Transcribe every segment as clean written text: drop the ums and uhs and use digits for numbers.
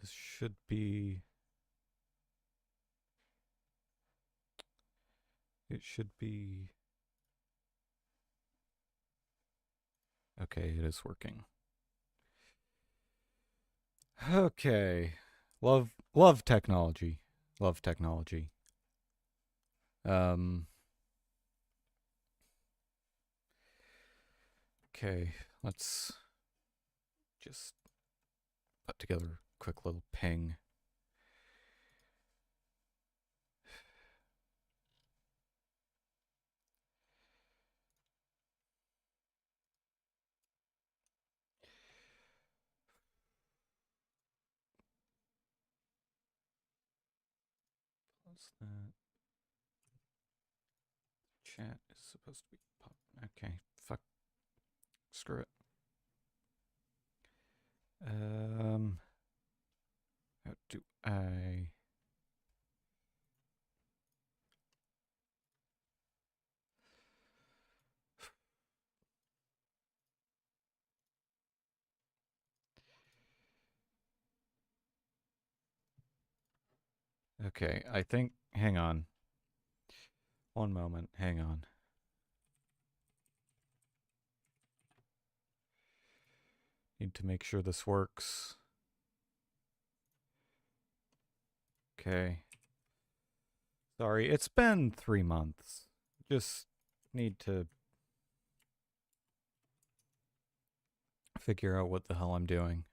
This should be... It should be... Okay, it is working. Okay. Love technology. Love technology. Okay, let's just put together a quick little ping. What's that? Chat is supposed to be pop. Okay, fuck. Screw it. How do I... Okay, I think... Hang on. One moment, hang on. Need to make sure this works. Okay. Sorry, it's been 3 months. Just need to figure out what the hell I'm doing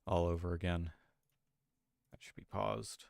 all over again. That should be paused.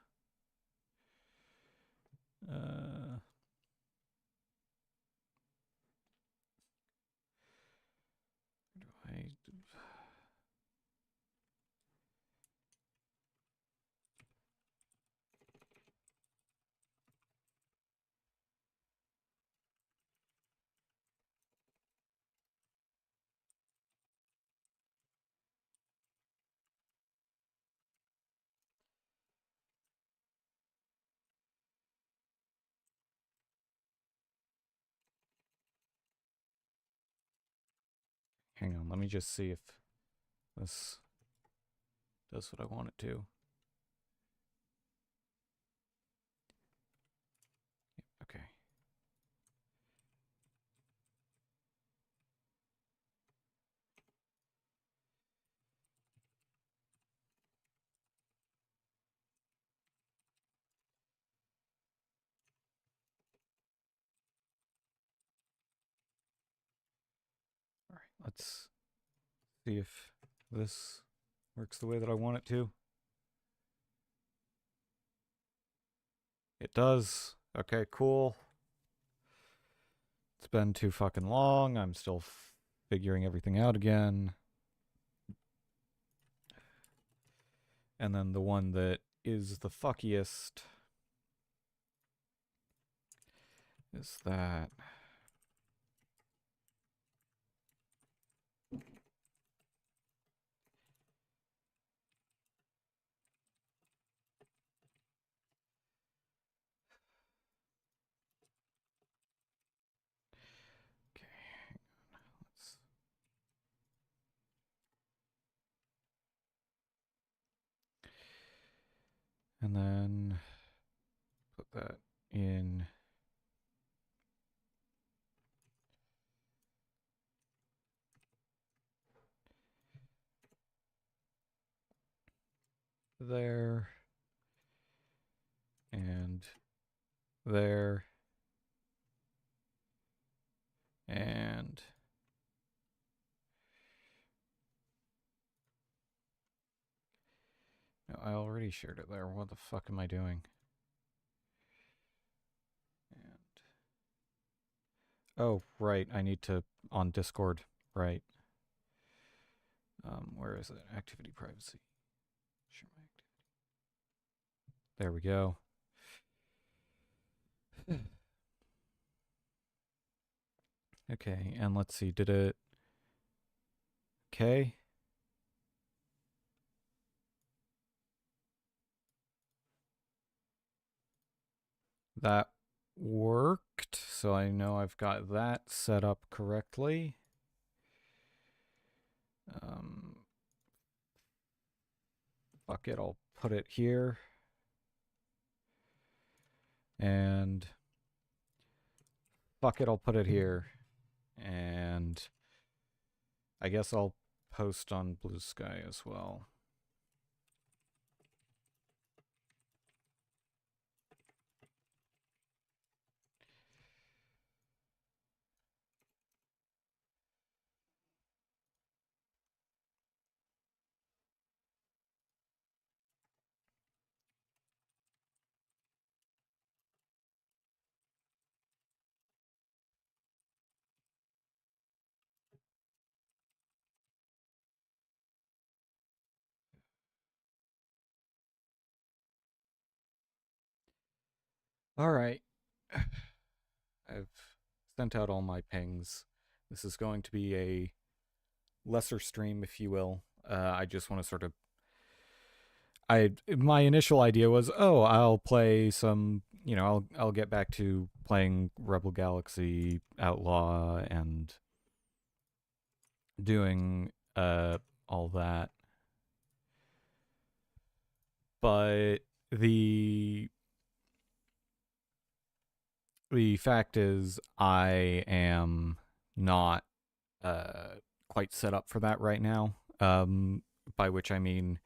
Hang on, let me just see if this does what I want it to. Okay. All right, let's see if this works the way that I want it to. It does. Okay, cool. It's been too fucking long. I'm still figuring everything out again. And then the one that is the fuckiest is that. And then put that in there and there and no, I already shared it there. What the fuck am I doing? And oh, right, I need to on Discord, right? Where is it? Activity privacy. Share my activity. There we go. Okay, and let's see, did it... Okay. That worked, so I know I've got that set up correctly. fuck it, I'll put it here. And fuck it, I'll put it here. And I guess I'll post on Blue Sky as well. All right. I've sent out all my pings. This is going to be a lesser stream, if you will. I just want to sort of. My initial idea was, oh, I'll play some. I'll get back to playing Rebel Galaxy Outlaw and doing all that. But the fact is, I am not quite set up for that right now. By which I mean,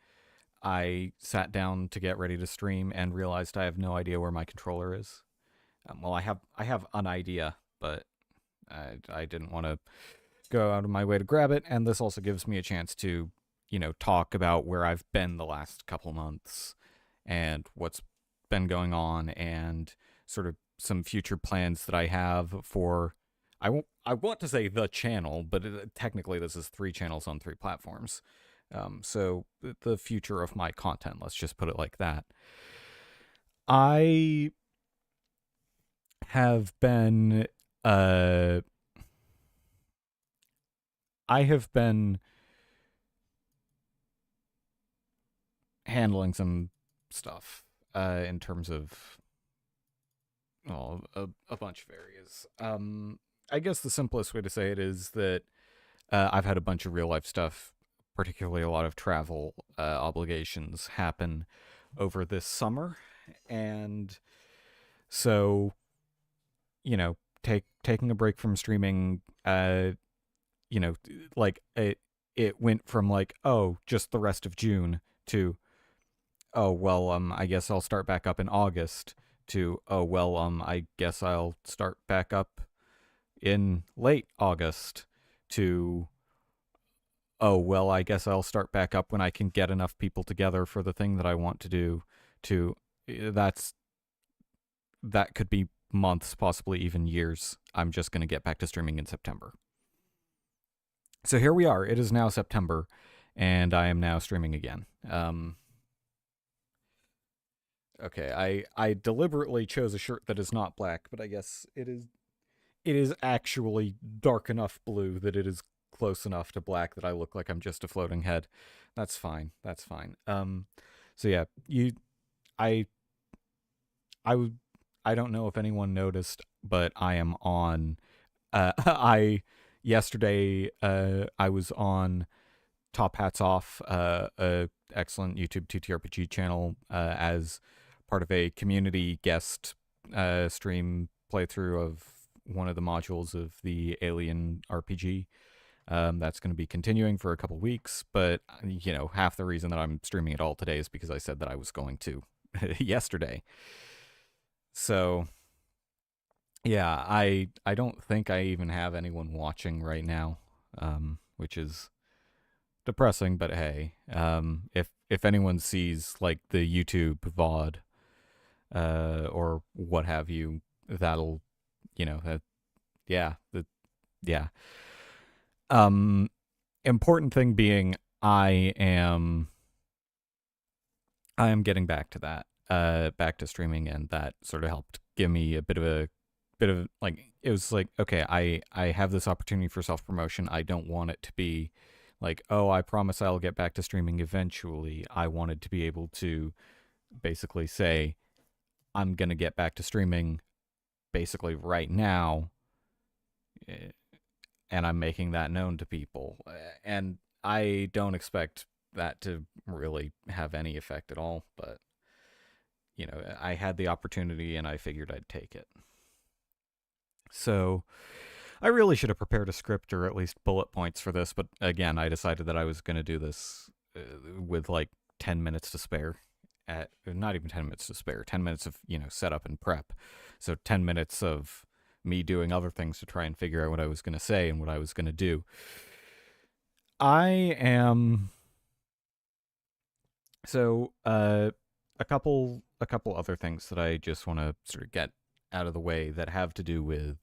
I sat down to get ready to stream and realized I have no idea where my controller is. Well, I have an idea, but I didn't want to go out of my way to grab it. And this also gives me a chance to, talk about where I've been the last couple months and what's been going on and sort of some future plans that I have for. I want to say the channel, but technically this is 3 channels on 3 platforms. So the future of my content, let's just put it like that. I have been handling some stuff in terms of a bunch of areas. I guess the simplest way to say it is that I've had a bunch of real life stuff, particularly a lot of travel obligations, happen over this summer, and so taking a break from streaming, like it went from like, oh, just the rest of June to, oh well, I guess I'll start back up in August, to, oh well, I guess I'll start back up in late August, to, oh well, I guess I'll start back up when I can get enough people together for the thing that I want to do, to that could be months, possibly even years. I'm just going to get back to streaming in September. So here we are. It is now September, and I am now streaming again. Okay, I deliberately chose a shirt that is not black, but I guess it is actually dark enough blue that it is close enough to black that I look like I'm just a floating head. That's fine. That's fine. So yeah, I don't know if anyone noticed, but I am on. Yesterday I was on Top Hats Off, a excellent YouTube TTRPG channel, as part of a community guest stream playthrough of one of the modules of the Alien RPG. That's going to be continuing for a couple weeks, but half the reason that I'm streaming it all today is because I said that I was going to yesterday. So yeah, I don't think I even have anyone watching right now, which is depressing, but hey, if anyone sees like the YouTube VOD or what have you, that'll yeah. Important thing being, I am getting back to that, back to streaming, and that sort of helped give me a bit of like, it was like, okay, I have this opportunity for self promotion. I don't want it to be like, oh, I promise I'll get back to streaming eventually. I wanted to be able to basically say, I'm gonna get back to streaming basically right now, and I'm making that known to people. And I don't expect that to really have any effect at all, but I had the opportunity and I figured I'd take it. So I really should have prepared a script or at least bullet points for this, but again, I decided that I was going to do this with like 10 minutes to spare. Not even 10 minutes to spare, 10 minutes of, setup and prep. So 10 minutes of me doing other things to try and figure out what I was going to say and what I was going to do. I am. So, a couple other things that I just want to sort of get out of the way that have to do with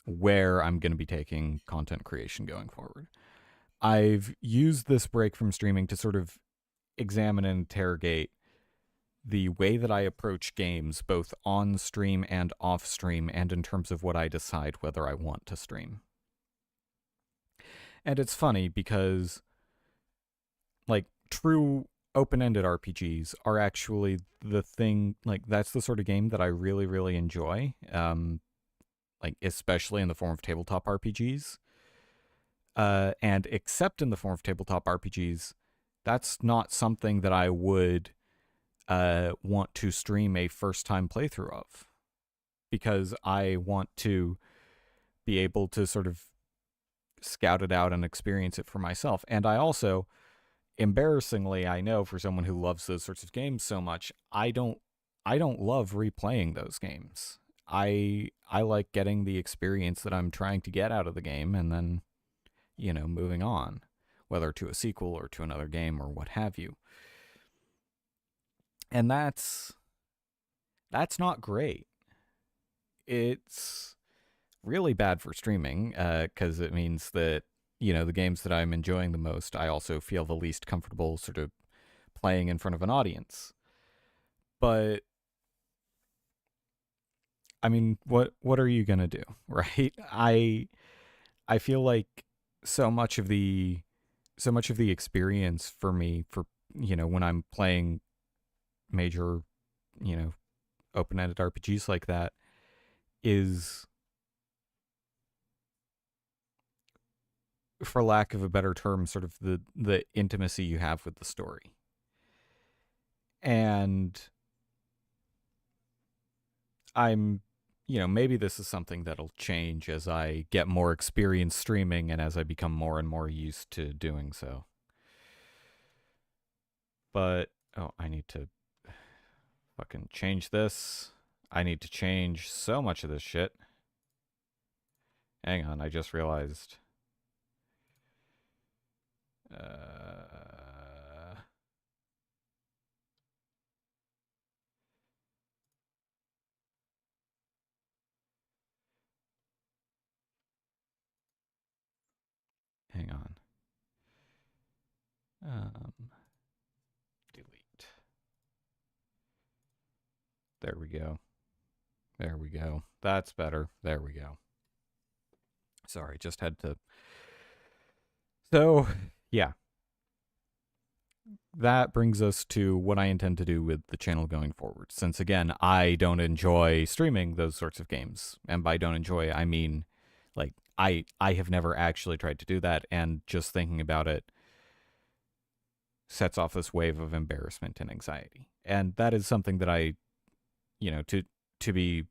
where I'm going to be taking content creation going forward. I've used this break from streaming to sort of examine and interrogate the way that I approach games, both on stream and off stream, and in terms of what I decide whether I want to stream. And it's funny because, like, true open-ended RPGs are actually the thing, like, that's the sort of game that I really, really enjoy, like, especially in the form of tabletop RPGs. And except in the form of tabletop RPGs, that's not something that I would want to stream a first-time playthrough of, because I want to be able to sort of scout it out and experience it for myself. And I also, embarrassingly, I know for someone who loves those sorts of games so much, I don't love replaying those games. I like getting the experience that I'm trying to get out of the game and then, moving on, whether to a sequel or to another game or what have you. And that's not great. It's really bad for streaming, because it means that, the games that I'm enjoying the most, I also feel the least comfortable sort of playing in front of an audience. But I mean, what are you gonna do, right? I feel like so much of the experience for me, for when I'm playing major, open-ended RPGs like that, is, for lack of a better term, sort of the intimacy you have with the story. And I'm, maybe this is something that'll change as I get more experience streaming and as I become more and more used to doing so. But, I need to fucking change this. I need to change so much of this shit. Hang on, I just realized. Hang on. Delete. There we go. There we go. That's better. There we go. Sorry, just had to. So, yeah. That brings us to what I intend to do with the channel going forward. Since, again, I don't enjoy streaming those sorts of games. And by don't enjoy, I mean, like, I have never actually tried to do that, and just thinking about it sets off this wave of embarrassment and anxiety. And that is something that I, to be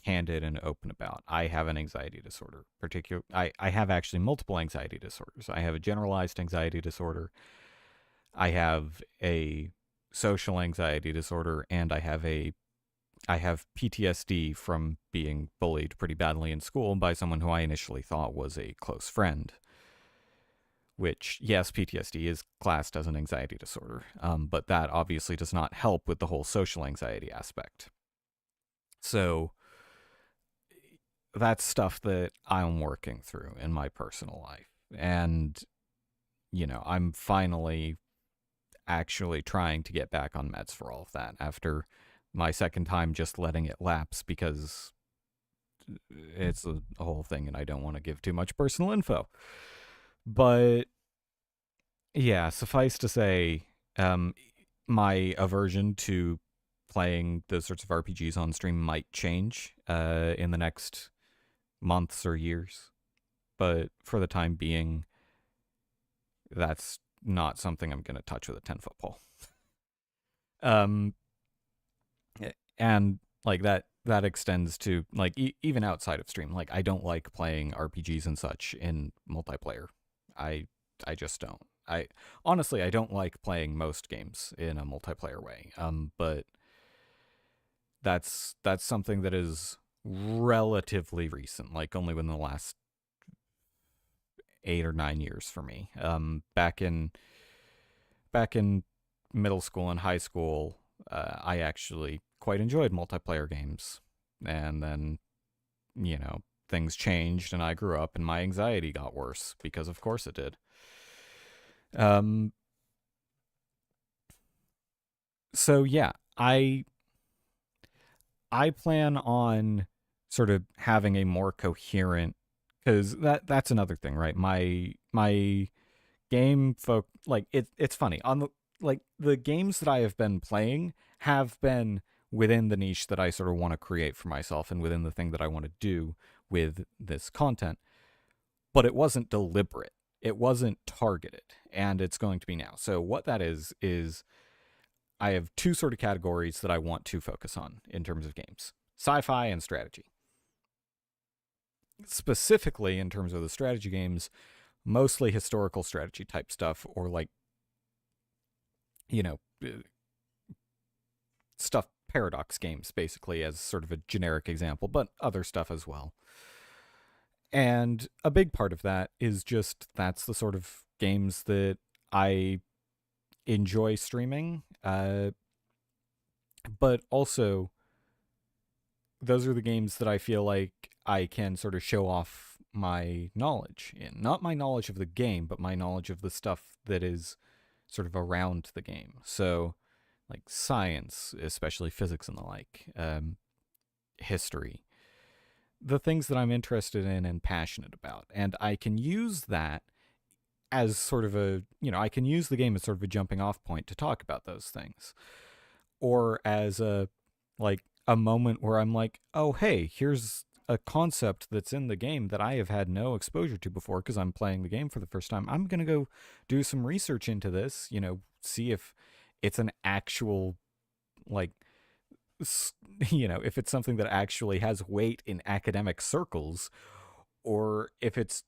candid and open about. I have an anxiety disorder. I have actually multiple anxiety disorders. I have a generalized anxiety disorder. I have a social anxiety disorder, and I have PTSD from being bullied pretty badly in school by someone who I initially thought was a close friend. Which, yes, PTSD is classed as an anxiety disorder, but that obviously does not help with the whole social anxiety aspect. So that's stuff that I'm working through in my personal life. And, I'm finally actually trying to get back on meds for all of that after my second time just letting it lapse, because it's a whole thing and I don't want to give too much personal info. But yeah, suffice to say, my aversion to playing those sorts of RPGs on stream might change in the next months or years. But for the time being, that's not something I'm going to touch with a 10-foot pole. Um, and like that extends to like even outside of stream. Like I don't like playing RPGs and such in multiplayer. I I just don't. I honestly I don't like playing most games in a multiplayer way. But that's something that is relatively recent, like only within the last 8 or 9 years for me. Back in middle school and high school, I actually quite enjoyed multiplayer games, and then things changed, and I grew up, and my anxiety got worse because, of course, it did. Um, so yeah, I plan on sort of having a more coherent, because that's another thing, right? My game folk, like it's funny on the games that I have been playing have been within the niche that I sort of want to create for myself and within the thing that I want to do with this content, but it wasn't deliberate. It wasn't targeted, and it's going to be now. So what that is I have two sort of categories that I want to focus on in terms of games: sci-fi and strategy. Specifically in terms of the strategy games, mostly historical strategy type stuff, or like, you know, stuff, paradox games, basically, as sort of a generic example, but other stuff as well. And a big part of that is just that's the sort of games that I enjoy streaming. But also, those are the games that I feel like I can sort of show off my knowledge in. Not my knowledge of the game, but my knowledge of the stuff that is sort of around the game. So, like science, especially physics and the like, history, the things that I'm interested in and passionate about. And I can use that as sort of I can use the game as sort of a jumping off point to talk about those things. Or as a moment where I'm like, oh, hey, here's a concept that's in the game that I have had no exposure to before because I'm playing the game for the first time. I'm going to go do some research into this, see if it's an actual, like, if it's something that actually has weight in academic circles, or if it's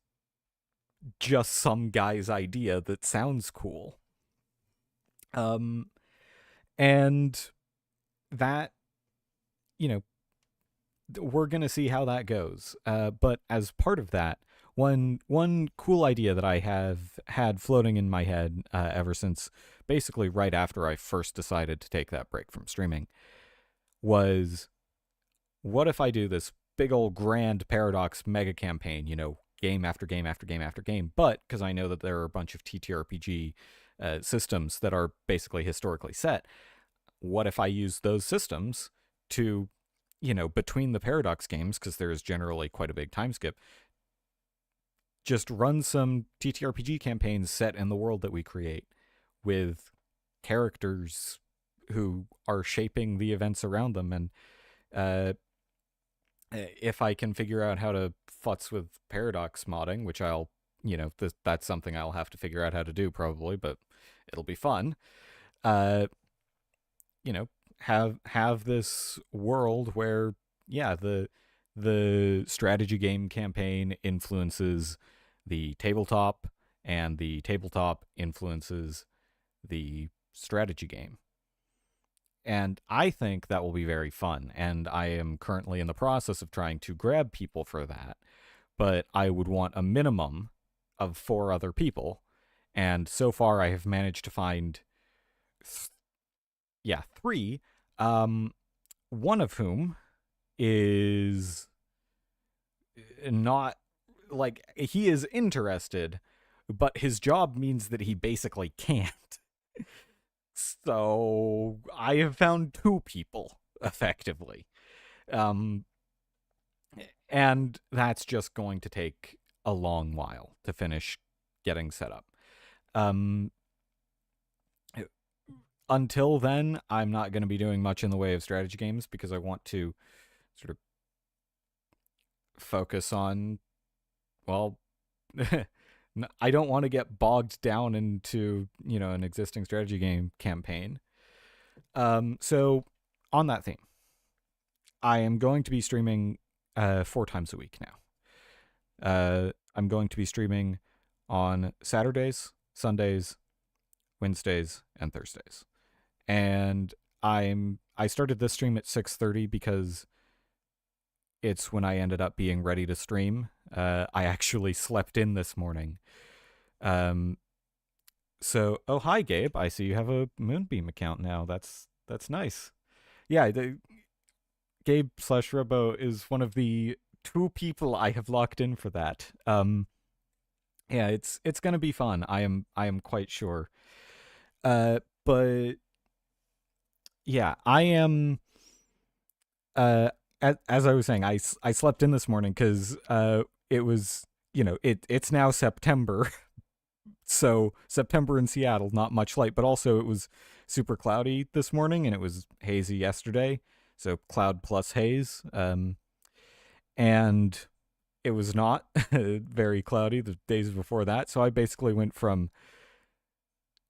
just some guy's idea that sounds cool. And that, we're gonna see how that goes. But as part of that, one cool idea that I have had floating in my head ever since basically right after I first decided to take that break from streaming was, what if I do this big old grand paradox mega campaign, game after game after game after game, but because I know that there are a bunch of TTRPG systems that are basically historically set, what if I use those systems to, between the paradox games, because there is generally quite a big time skip, just run some TTRPG campaigns set in the world that we create with characters who are shaping the events around them. And if I can figure out how to futz with paradox modding, which that's something I'll have to figure out how to do probably, but it'll be fun. Have this world where, yeah, the strategy game campaign influences the tabletop, and the tabletop influences the strategy game. And I think that will be very fun. And I am currently in the process of trying to grab people for that. But I would want a minimum of 4 other people. And so far, I have managed to find, 3. One of whom is not, like, he is interested, but his job means that he basically can't. So I have found 2 people effectively. And that's just going to take a long while to finish getting set up. Until then, I'm not going to be doing much in the way of strategy games because I want to sort of focus on, well, I don't want to get bogged down into, an existing strategy game campaign. So on that theme, I am going to be streaming 4 times a week now. I'm going to be streaming on Saturdays, Sundays, Wednesdays, and Thursdays. And I started this stream at 6:30 because it's when I ended up being ready to stream. I actually slept in this morning. So, oh, hi Gabe. I see you have a Moonbeam account now. That's nice. Yeah, Gabe/Robo is one of the 2 people I have locked in for that. Yeah, it's gonna be fun. I am quite sure. But yeah, I am. As I was saying, I slept in this morning because it was, it's now September. So September in Seattle, not much light, but also it was super cloudy this morning and it was hazy yesterday. So cloud plus haze. And it was not very cloudy the days before that. So I basically went from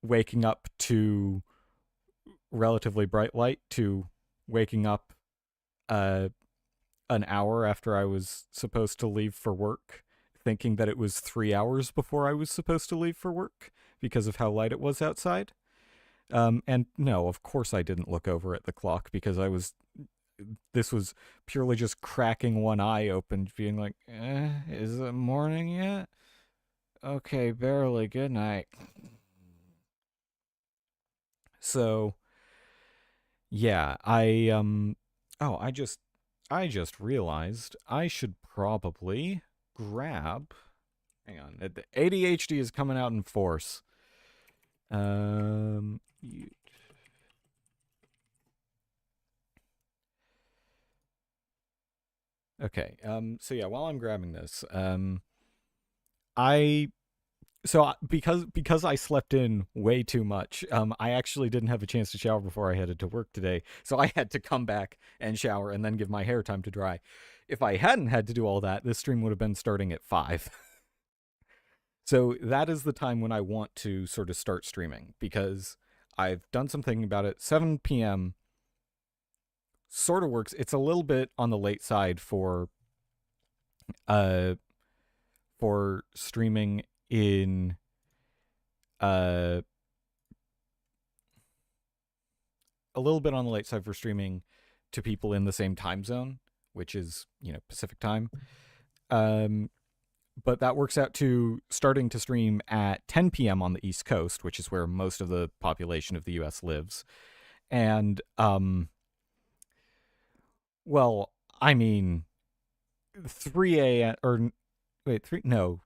waking up to relatively bright light to waking up an hour after I was supposed to leave for work, thinking that it was 3 hours before I was supposed to leave for work because of how light it was outside. And no, of course I didn't look over at the clock because this was purely just cracking one eye open, being like, is it morning yet? Okay, barely, good night. So, yeah, oh, I just realized I should probably grab. Hang on, the ADHD is coming out in force. Okay. So yeah, while I'm grabbing this, I because I slept in way too much, I actually didn't have a chance to shower before I headed to work today. So I had to come back and shower and then give my hair time to dry. If I hadn't had to do all that, this stream would have been starting at 5. So that is the time when I want to sort of start streaming because I've done some thinking about it. 7 p.m. sort of works. It's a little bit on the late side for streaming in a little bit on the late side for streaming to people in the same time zone, which is, Pacific time. But that works out to starting to stream at 10 p.m. on the East Coast, which is where most of the population of the US lives. And well, I mean 3 a.m. or wait, 3 no.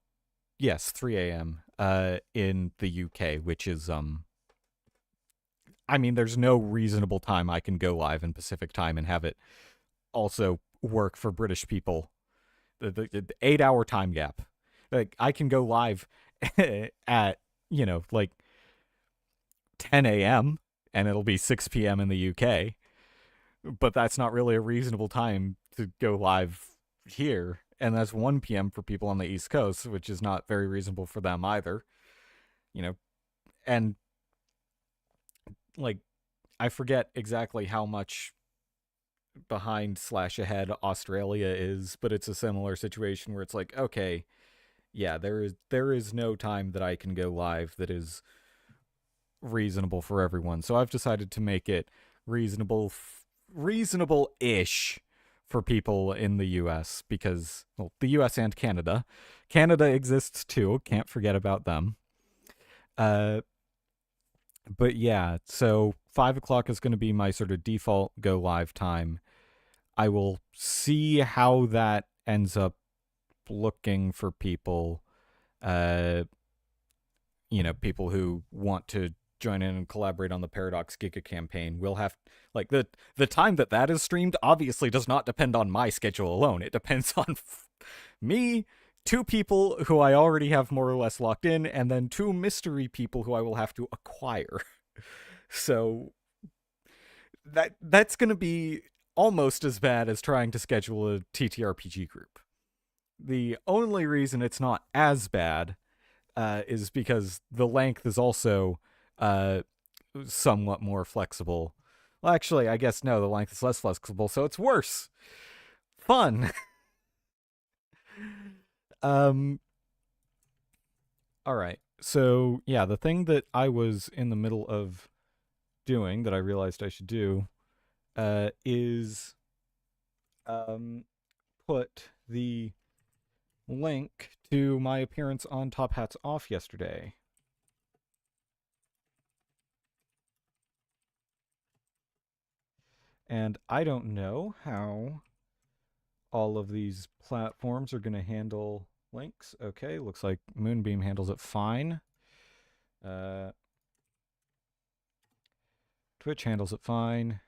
Yes, 3 a.m. In the UK, which is I mean, there's no reasonable time I can go live in Pacific time and have it also work for British people. The 8-hour time gap. Like, I can go live at, like 10 a.m. and it'll be 6 p.m. in the UK. But that's not really a reasonable time to go live here. And that's 1 p.m. for people on the East Coast, which is not very reasonable for them either. And like, I forget exactly how much behind/ahead Australia is, but it's a similar situation where it's like, okay, yeah, there is no time that I can go live that is reasonable for everyone. So I've decided to make it reasonable-ish for people in the US because, well, the US and Canada. Canada exists too. Can't forget about them. But yeah, so 5 o'clock is going to be my sort of default go live time. I will see how that ends up looking for people. People who want to join in and collaborate on the Paradox Giga campaign. We'll have, like, the time that is streamed obviously does not depend on my schedule alone. It depends on me, 2 people who I already have more or less locked in, and then 2 mystery people who I will have to acquire. So that's going to be almost as bad as trying to schedule a TTRPG group. The only reason it's not as bad is because the length is also uh, somewhat more flexible. Well, actually, I guess no, the length is less flexible, so it's worse. Fun. um. All right. So yeah, the thing that I was in the middle of doing that I realized I should do is put the link to my appearance on Top Hats Off yesterday. And I don't know how all of these platforms are going to handle links. Okay, looks like Moonbeam handles it fine. Twitch handles it fine.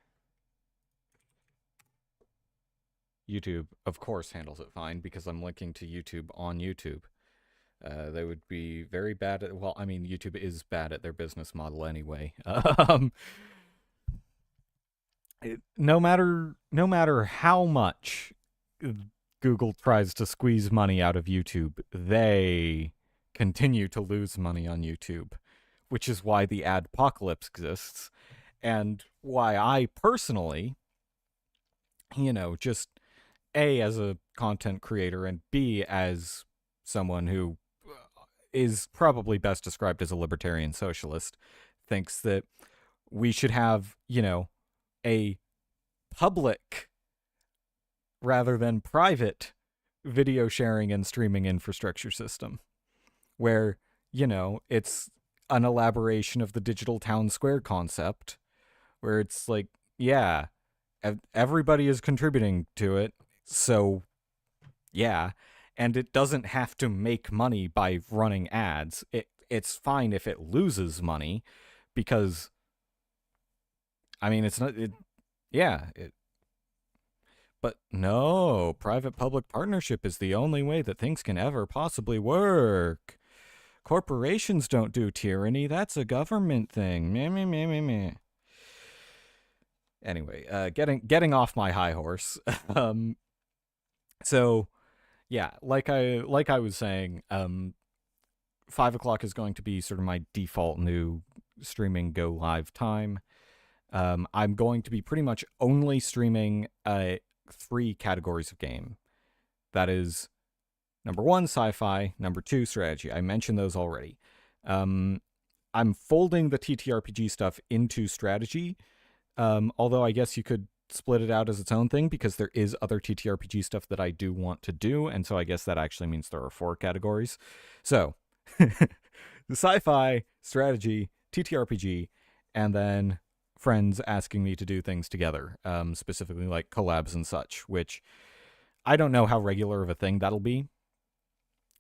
YouTube, of course, handles it fine because I'm linking to YouTube on YouTube. They would be very bad at, well, I mean, YouTube is bad at their business model anyway. No matter how much Google tries to squeeze money out of YouTube, they continue to lose money on YouTube, which is why the adpocalypse exists, and why I personally, just A, as a content creator, and B, as someone who is probably best described as a libertarian socialist, thinks that we should have, a public rather than private video sharing and streaming infrastructure system where, it's an elaboration of the digital town square concept where it's like, yeah, everybody is contributing to it. So, yeah, and it doesn't have to make money by running ads. It's fine if it loses money because, I mean, it's not, but no, private-public partnership is the only way that things can ever possibly work. Corporations don't do tyranny. That's a government thing. Meh, meh, meh, meh, meh. Anyway, getting off my high horse. So, yeah, like I was saying, 5 o'clock is going to be sort of my default new streaming go live time. I'm going to be pretty much only streaming 3 categories of game. That is, number 1, sci-fi, number 2, strategy. I mentioned those already. I'm folding the TTRPG stuff into strategy, although I guess you could split it out as its own thing because there is other TTRPG stuff that I do want to do, and so I guess that actually means there are 4 categories. So, the sci-fi, strategy, TTRPG, and then friends asking me to do things together, specifically like collabs and such, which I don't know how regular of a thing that'll be.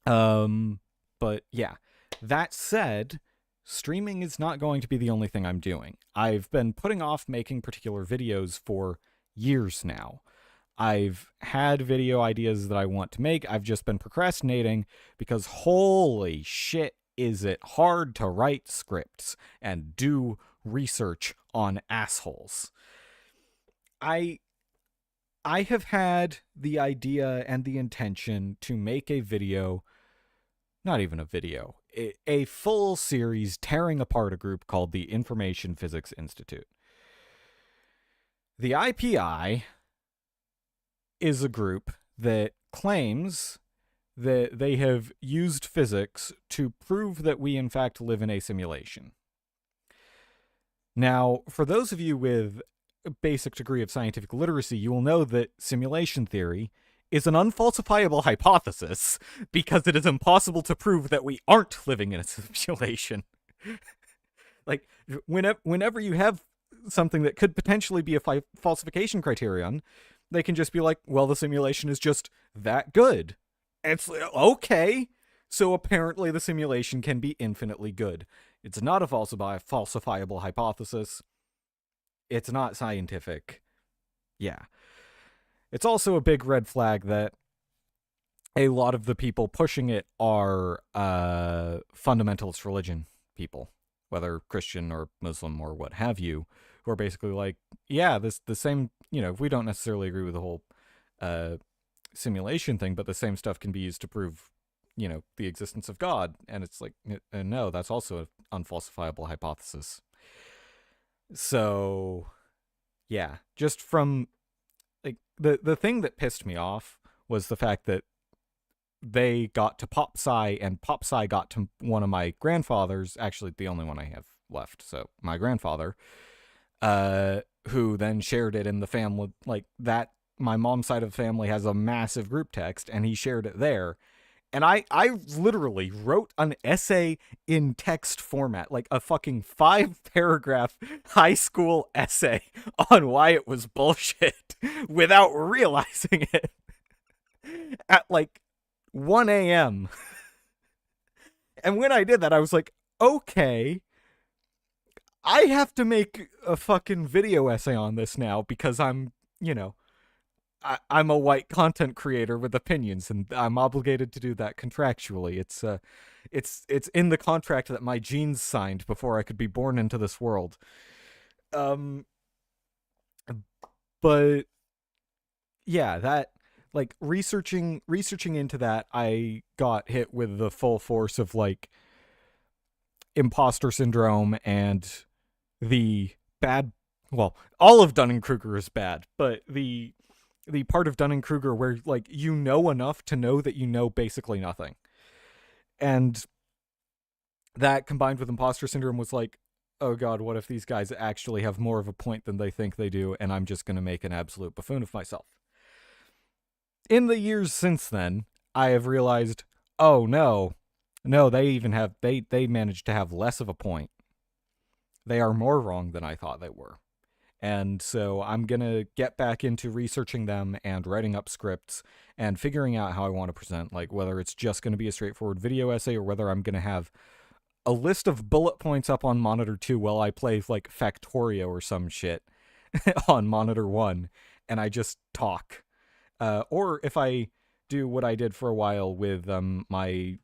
But yeah, that said, streaming is not going to be the only thing I'm doing. I've been putting off making particular videos for years now. I've had video ideas that I want to make. I've just been procrastinating because holy shit, is it hard to write scripts and do research on assholes. I have had the idea and the intention to make a video, not even a video, a full series tearing apart a group called the Information Physics Institute. The IPI is a group that claims that they have used physics to prove that we in fact live in a simulation. Now, for those of you with a basic degree of scientific literacy, you will know that simulation theory is an unfalsifiable hypothesis because it is impossible to prove that we aren't living in a simulation. Like, whenever you have something that could potentially be a falsification criterion, they can just be like, well, the simulation is just that good. It's okay. So apparently the simulation can be infinitely good. It's not a falsifiable hypothesis. It's not scientific. Yeah. It's also a big red flag that a lot of the people pushing it are fundamentalist religion people, whether Christian or Muslim or what have you, who are basically like, yeah, the same, we don't necessarily agree with the whole simulation thing, but the same stuff can be used to prove the existence of God. And it's like, no, that's also an unfalsifiable hypothesis. So, yeah, just from like the thing that pissed me off was the fact that they got to pop sci and pop sci got to one of my grandfathers, actually the only one I have left, so my grandfather, who then shared it in the family, like that. My mom's side of the family has a massive group text, and he shared it there. And I literally wrote an essay in text format, like a fucking 5-paragraph high school essay on why it was bullshit without realizing it at like 1 a.m. And when I did that, I was like, okay, I have to make a fucking video essay on this now because I'm a white content creator with opinions, and I'm obligated to do that contractually. It's in the contract that my genes signed before I could be born into this world. But yeah, that like researching into that, I got hit with the full force of like imposter syndrome and the bad. Well, all of Dunning-Kruger is bad, but the part of Dunning-Kruger where like you know enough to know that you know basically nothing. And that combined with imposter syndrome was like, oh god, what if these guys actually have more of a point than they think they do, and I'm just going to make an absolute buffoon of myself. In the years since then, I have realized, oh no, they managed to have less of a point. They are more wrong than I thought they were. And so I'm going to get back into researching them and writing up scripts and figuring out how I want to present, like whether it's just going to be a straightforward video essay or whether I'm going to have a list of bullet points up on monitor 2 while I play like Factorio or some shit on monitor 1 and I just talk. Or if I do what I did for a while with my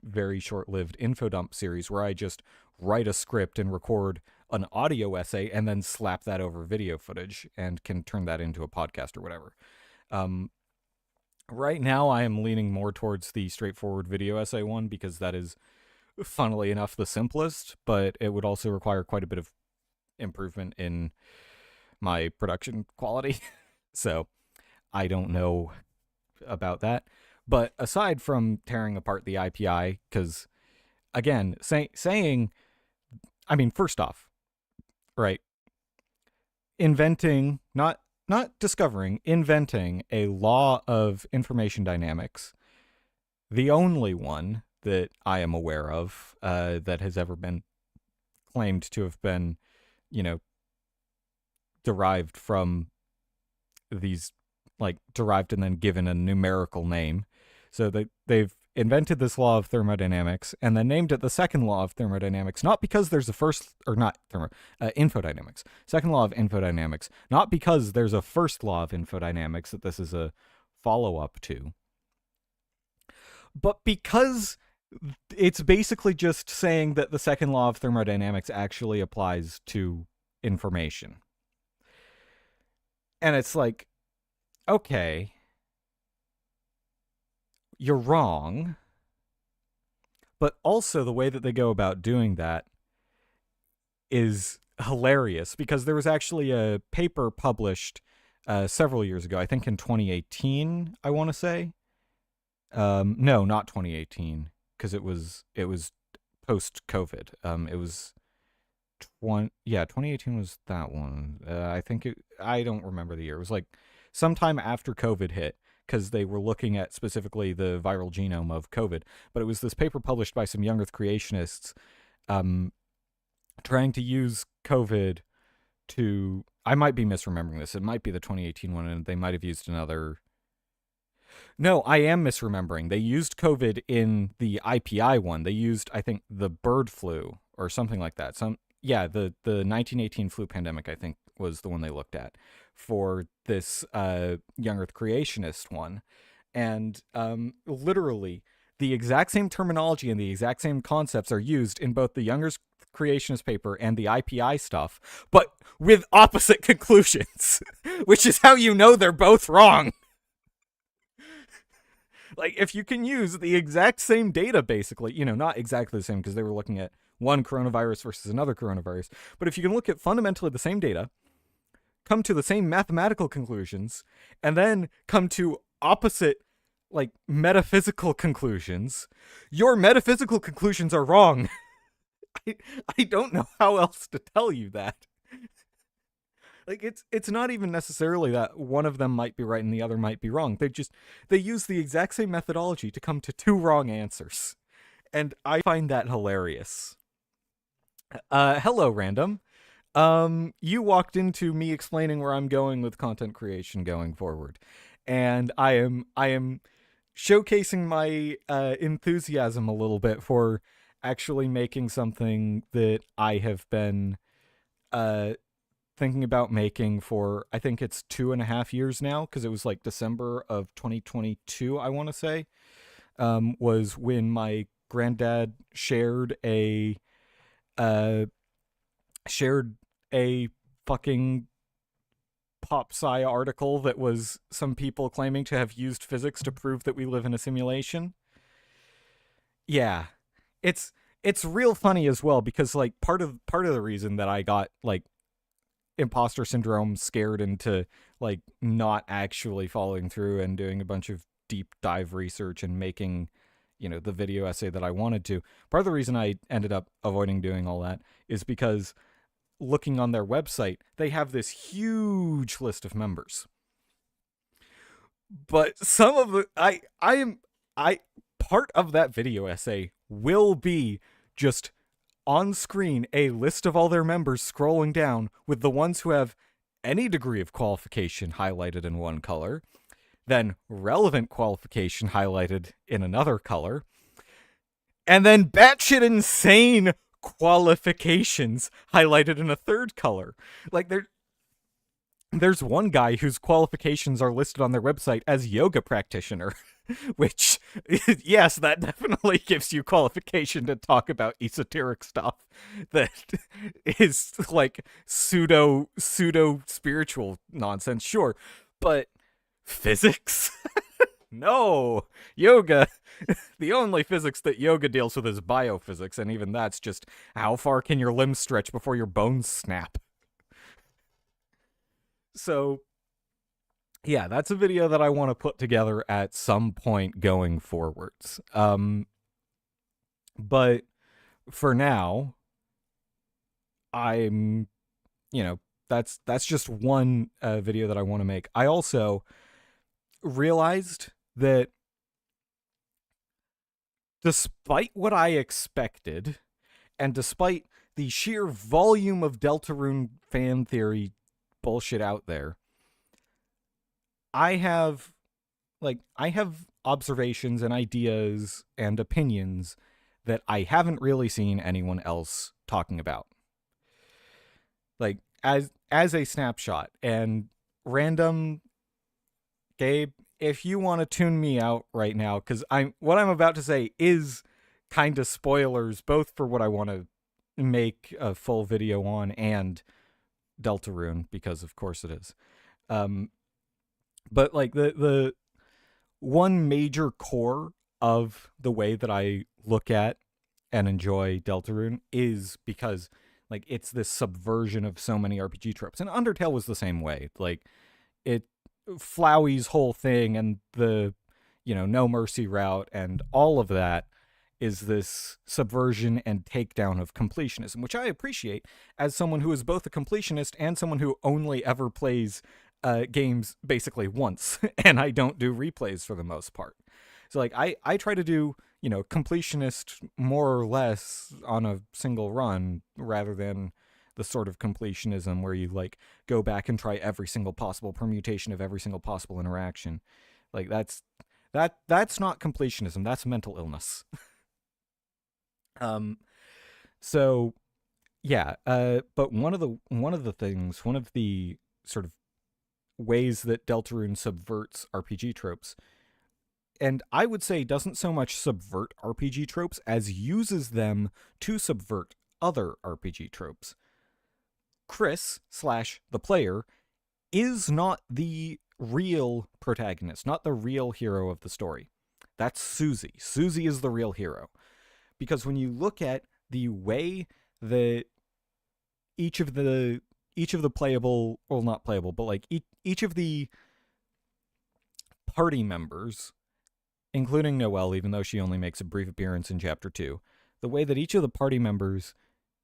very short-lived Infodump series where I just write a script and record an audio essay and then slap that over video footage and can turn that into a podcast or whatever. Right now I am leaning more towards the straightforward video essay one because that is, funnily enough, the simplest, but it would also require quite a bit of improvement in my production quality. So I don't know about that. But aside from tearing apart the IPI, because again, saying, I mean, first off, right, inventing, not discovering, inventing a law of information dynamics, the only one that I am aware of that has ever been claimed to have been, derived from these, like, derived and then given a numerical name. So they've invented this law of thermodynamics and then named it the second law of thermodynamics, not because there's a first, or not infodynamics, second law of infodynamics, not because there's a first law of infodynamics that this is a follow-up to, but because it's basically just saying that the second law of thermodynamics actually applies to information. And it's like, okay, you're wrong, but also the way that they go about doing that is hilarious, because there was actually a paper published several years ago, I think in 2018, I want to say. No, not 2018, because it was post-COVID. It was 2018 was that one. I don't remember the year. It was like sometime after COVID hit, because they were looking at specifically the viral genome of COVID. But it was this paper published by some young Earth creationists trying to use COVID to... I might be misremembering this. It might be the 2018 one, and they might have used another... No, I am misremembering. They used COVID in the IPI one. They used, I think, the bird flu or something like that. The 1918 flu pandemic, I think, was the one they looked at for this young Earth creationist one. And literally, the exact same terminology and the exact same concepts are used in both the young Earth creationist paper and the IPI stuff, but with opposite conclusions, which is how you know they're both wrong. Like, if you can use the exact same data, basically, not exactly the same because they were looking at one coronavirus versus another coronavirus, but if you can look at fundamentally the same data, come to the same mathematical conclusions, and then come to opposite, like, metaphysical conclusions, your metaphysical conclusions are wrong. I don't know how else to tell you that. Like, it's not even necessarily that one of them might be right and the other might be wrong. They use the exact same methodology to come to two wrong answers. And I find that hilarious. Hello, Random. You walked into me explaining where I'm going with content creation going forward. And I am showcasing my enthusiasm a little bit for actually making something that I have been thinking about making for, I think it's 2.5 years now, because it was like December of 2022, I want to say, was when my granddad shared a fucking pop sci article that was some people claiming to have used physics to prove that we live in a simulation. Yeah. It's real funny as well, because like part of the reason that I got like imposter syndrome scared into like not actually following through and doing a bunch of deep dive research and making, the video essay that I wanted to. Part of the reason I ended up avoiding doing all that is because looking on their website, they have this huge list of members. But some of the part of that video essay will be just on screen a list of all their members scrolling down with the ones who have any degree of qualification highlighted in one color, then relevant qualification highlighted in another color, and then batshit insane qualifications highlighted in a third color. Like, there's one guy whose qualifications are listed on their website as yoga practitioner, which, yes, that definitely gives you qualification to talk about esoteric stuff that is like pseudo spiritual nonsense, sure, but physics? No, yoga. The only physics that yoga deals with is biophysics, and even that's just how far can your limbs stretch before your bones snap. So, yeah, that's a video that I want to put together at some point going forwards. But for now, I'm, that's just one video that I want to make. I also realized that despite what I expected, and despite the sheer volume of Deltarune fan theory bullshit out there, I have observations and ideas and opinions that I haven't really seen anyone else talking about. Like, as a snapshot. And Random, Gabe, if you want to tune me out right now, because what I'm about to say is kind of spoilers, both for what I want to make a full video on and Deltarune, because of course it is. But like the one major core of the way that I look at and enjoy Deltarune is because like it's this subversion of so many RPG tropes. And Undertale was the same way. Like, Flowey's whole thing and the, No Mercy route and all of that is this subversion and takedown of completionism, which I appreciate as someone who is both a completionist and someone who only ever plays games basically once, and I don't do replays for the most part. So like I try to do, completionist more or less on a single run rather than the sort of completionism where you like go back and try every single possible permutation of every single possible interaction. Like that's not completionism, that's mental illness. So yeah, but one of the sort of ways that Deltarune subverts RPG tropes, and I would say doesn't so much subvert RPG tropes as uses them to subvert other RPG tropes. Chris / the player is not the real protagonist, not the real hero of the story. That's Susie. Susie is the real hero. Because when you look at the way that each of the playable, well, not playable, but like each of the party members, including Noelle, even though she only makes a brief appearance in chapter 2, the way that each of the party members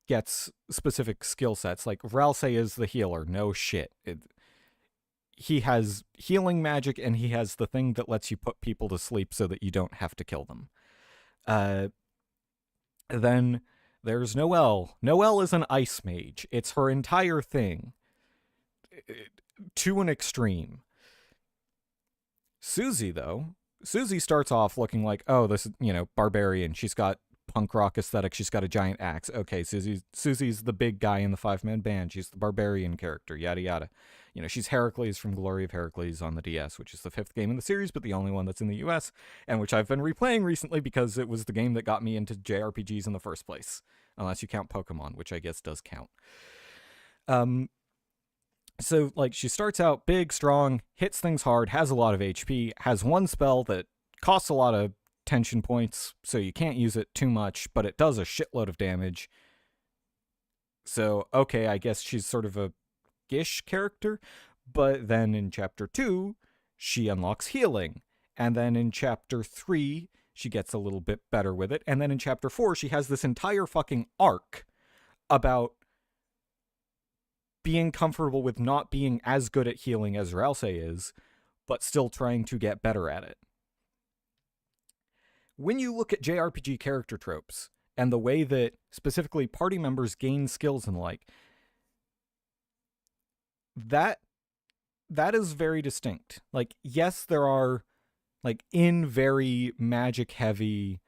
gets specific skill sets, like Ralsei is the healer, no shit. He has healing magic, and he has the thing that lets you put people to sleep so that you don't have to kill them. Then there's Noelle. Noelle is an ice mage. It's her entire thing. To an extreme. Susie, though, Susie starts off looking like, oh, this is, barbarian. She's got punk rock aesthetic. She's got a giant axe. Okay, Susie's the big guy in the 5-man band. She's the barbarian character, yada yada. She's Heracles from Glory of Heracles on the DS, which is the 5th game in the series, but the only one that's in the US, and which I've been replaying recently because it was the game that got me into JRPGs in the first place. Unless you count Pokemon, which I guess does count. So, she starts out big, strong, hits things hard, has a lot of HP, has one spell that costs a lot of tension points, so you can't use it too much, but it does a shitload of damage. So, okay, I guess she's sort of a Gish character, but then in chapter 2, she unlocks healing, and then in chapter 3, she gets a little bit better with it, and then in chapter 4, she has this entire fucking arc about being comfortable with not being as good at healing as Ralsei is, but still trying to get better at it. When you look at JRPG character tropes, and the way that specifically party members gain skills and that is very distinct. Yes, there are, in very magic-heavy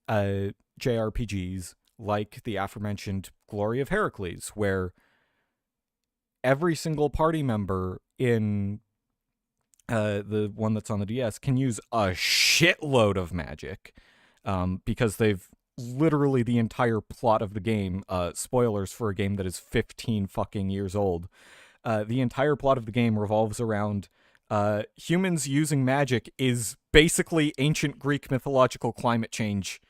JRPGs, like the aforementioned Glory of Heracles, where every single party member in the one that's on the DS can use a shitload of magic, because they've literally the entire plot of the game, spoilers for a game that is 15 fucking years old, the entire plot of the game revolves around humans using magic is basically ancient Greek mythological climate change,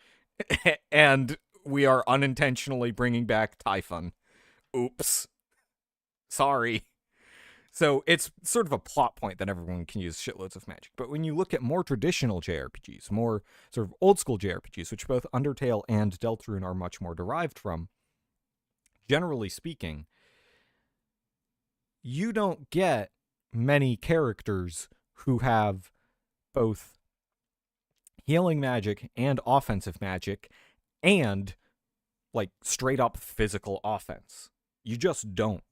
and we are unintentionally bringing back Typhon. Oops. Sorry. So it's sort of a plot point that everyone can use shitloads of magic. But when you look at more traditional JRPGs, more sort of old school JRPGs, which both Undertale and Deltarune are much more derived from, generally speaking, you don't get many characters who have both healing magic and offensive magic and straight up physical offense. You just don't.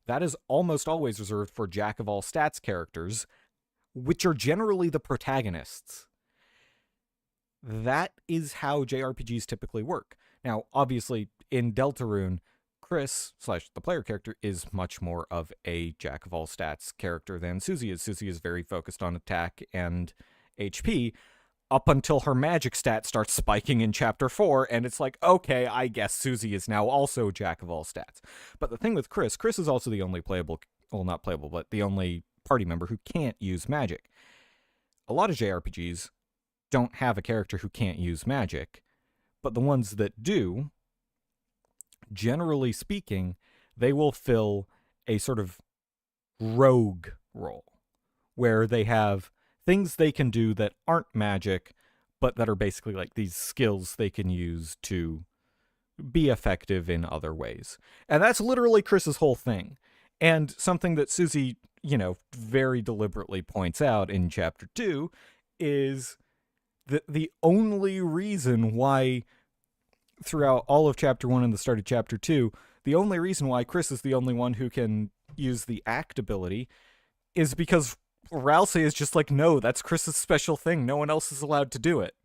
That is almost always reserved for jack of all stats characters, which are generally the protagonists. That is how JRPGs typically work. Now, obviously, in Deltarune, Chris, / the player character, is much more of a jack of all stats character than Susie is. Susie is very focused on attack and HP, up until her magic stat starts spiking in chapter 4, and it's okay, I guess Susie is now also jack of all stats. But the thing with Chris is also the only playable, well, not playable, but the only party member who can't use magic. A lot of JRPGs don't have a character who can't use magic, but the ones that do, generally speaking, they will fill a sort of rogue role, where they have things they can do that aren't magic, but that are basically these skills they can use to be effective in other ways. And that's literally Chris's whole thing. And something that Susie, very deliberately points out in chapter 2 is that the only reason why, throughout all of chapter 1 and the start of chapter 2, the only reason why Chris is the only one who can use the act ability is because Ralsei is just no, that's Chris's special thing. No one else is allowed to do it.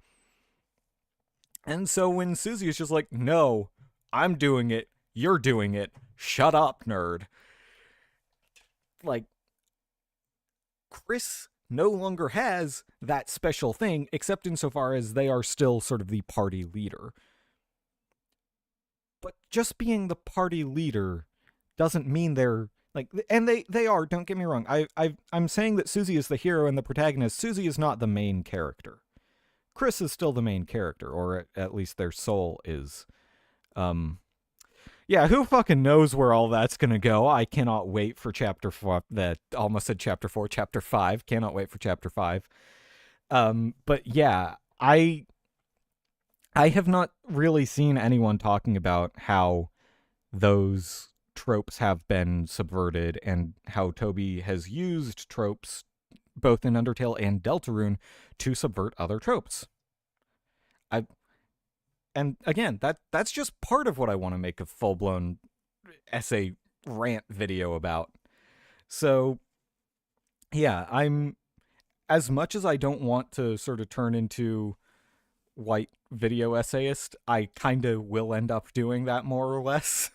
And so when Susie is just no, I'm doing it, you're doing it, shut up, nerd. Chris no longer has that special thing, except insofar as they are still sort of the party leader. But just being the party leader doesn't mean they're and they are, don't get me wrong. I'm saying that Susie is the hero and the protagonist. Susie is not the main character. Chris is still the main character, or at least their soul is. Um, yeah, who fucking knows where all that's gonna go? I cannot wait for chapter 4. That almost said chapter 4, chapter 5. Cannot wait for chapter 5. But yeah, I have not really seen anyone talking about how those tropes have been subverted and how Toby has used tropes both in Undertale and Deltarune to subvert other tropes. I and again, that's just part of what I want to make a full-blown essay rant video about. So, yeah, I'm as much as I don't want to sort of turn into white video essayist, I kind of will end up doing that more or less.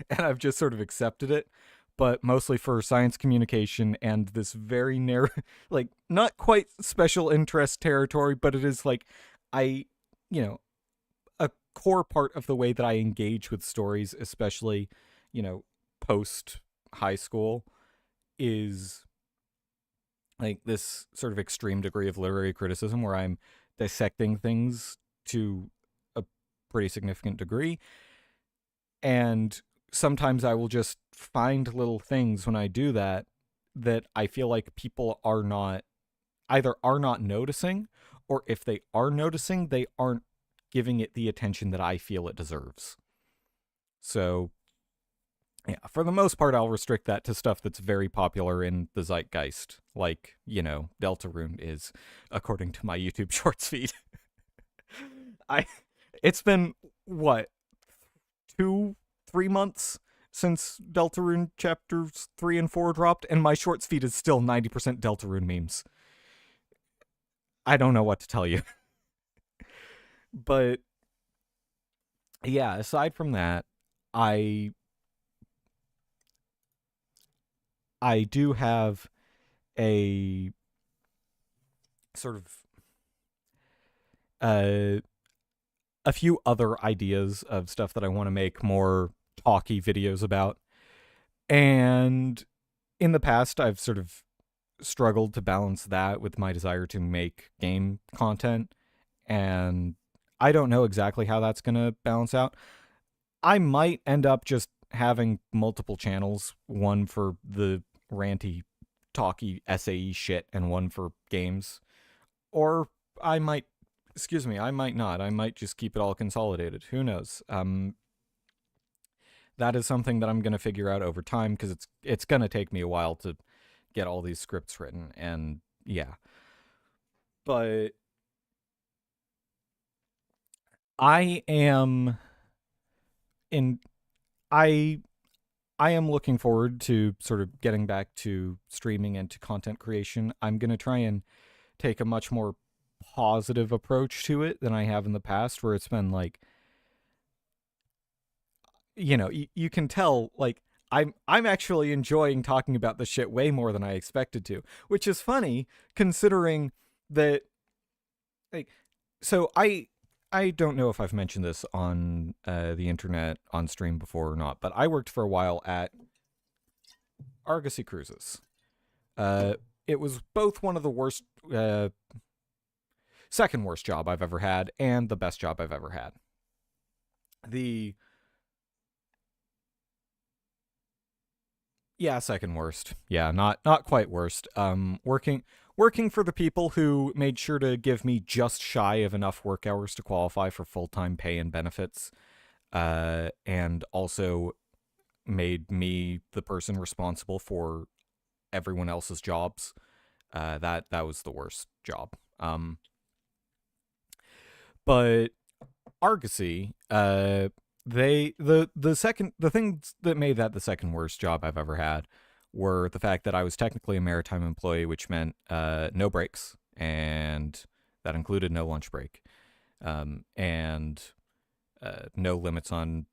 And I've just sort of accepted it, but mostly for science communication and this very narrow, like, not quite special interest territory, but it is like, I, you know, a core part of the way that I engage with stories, especially, post high school, is like this sort of extreme degree of literary criticism where I'm dissecting things to a pretty significant degree. And sometimes I will just find little things when I do that that I feel like people are not noticing, or if they are noticing, they aren't giving it the attention that I feel it deserves. So, yeah, for the most part, I'll restrict that to stuff that's very popular in the zeitgeist, like, Deltarune is, according to my YouTube Shorts feed. I, it's been, what, 2-3 months since Deltarune chapters 3 and 4 dropped, and my Shorts feed is still 90% Deltarune memes. I don't know what to tell you. But yeah, aside from that, I do have a sort of a few other ideas of stuff that I want to make more talky videos about. And in the past, I've sort of struggled to balance that with my desire to make game content. And I don't know exactly how that's going to balance out. I might end up just having multiple channels, one for the ranty, talky SAE shit and one for games. Or I might not. I might just keep it all consolidated. Who knows? That is something that I'm going to figure out over time because it's going to take me a while to get all these scripts written, and yeah. But I am in I am looking forward to sort of getting back to streaming and to content creation. I'm going to try and take a much more positive approach to it than I have in the past, where it's been like, you can tell, like, I'm actually enjoying talking about this shit way more than I expected to, which is funny considering that, like, so I don't know if I've mentioned this on the internet on stream before or not, but I worked for a while at Argosy Cruises. It was both one of the worst, second worst job I've ever had, and the best job I've ever had. Yeah, second worst. Yeah, not quite worst. Working for the people who made sure to give me just shy of enough work hours to qualify for full-time pay and benefits, and also made me the person responsible for everyone else's jobs. That was the worst job. But Argosy, the things that made that the second worst job I've ever had were the fact that I was technically a maritime employee, which meant no breaks, and that included no lunch break, and no limits on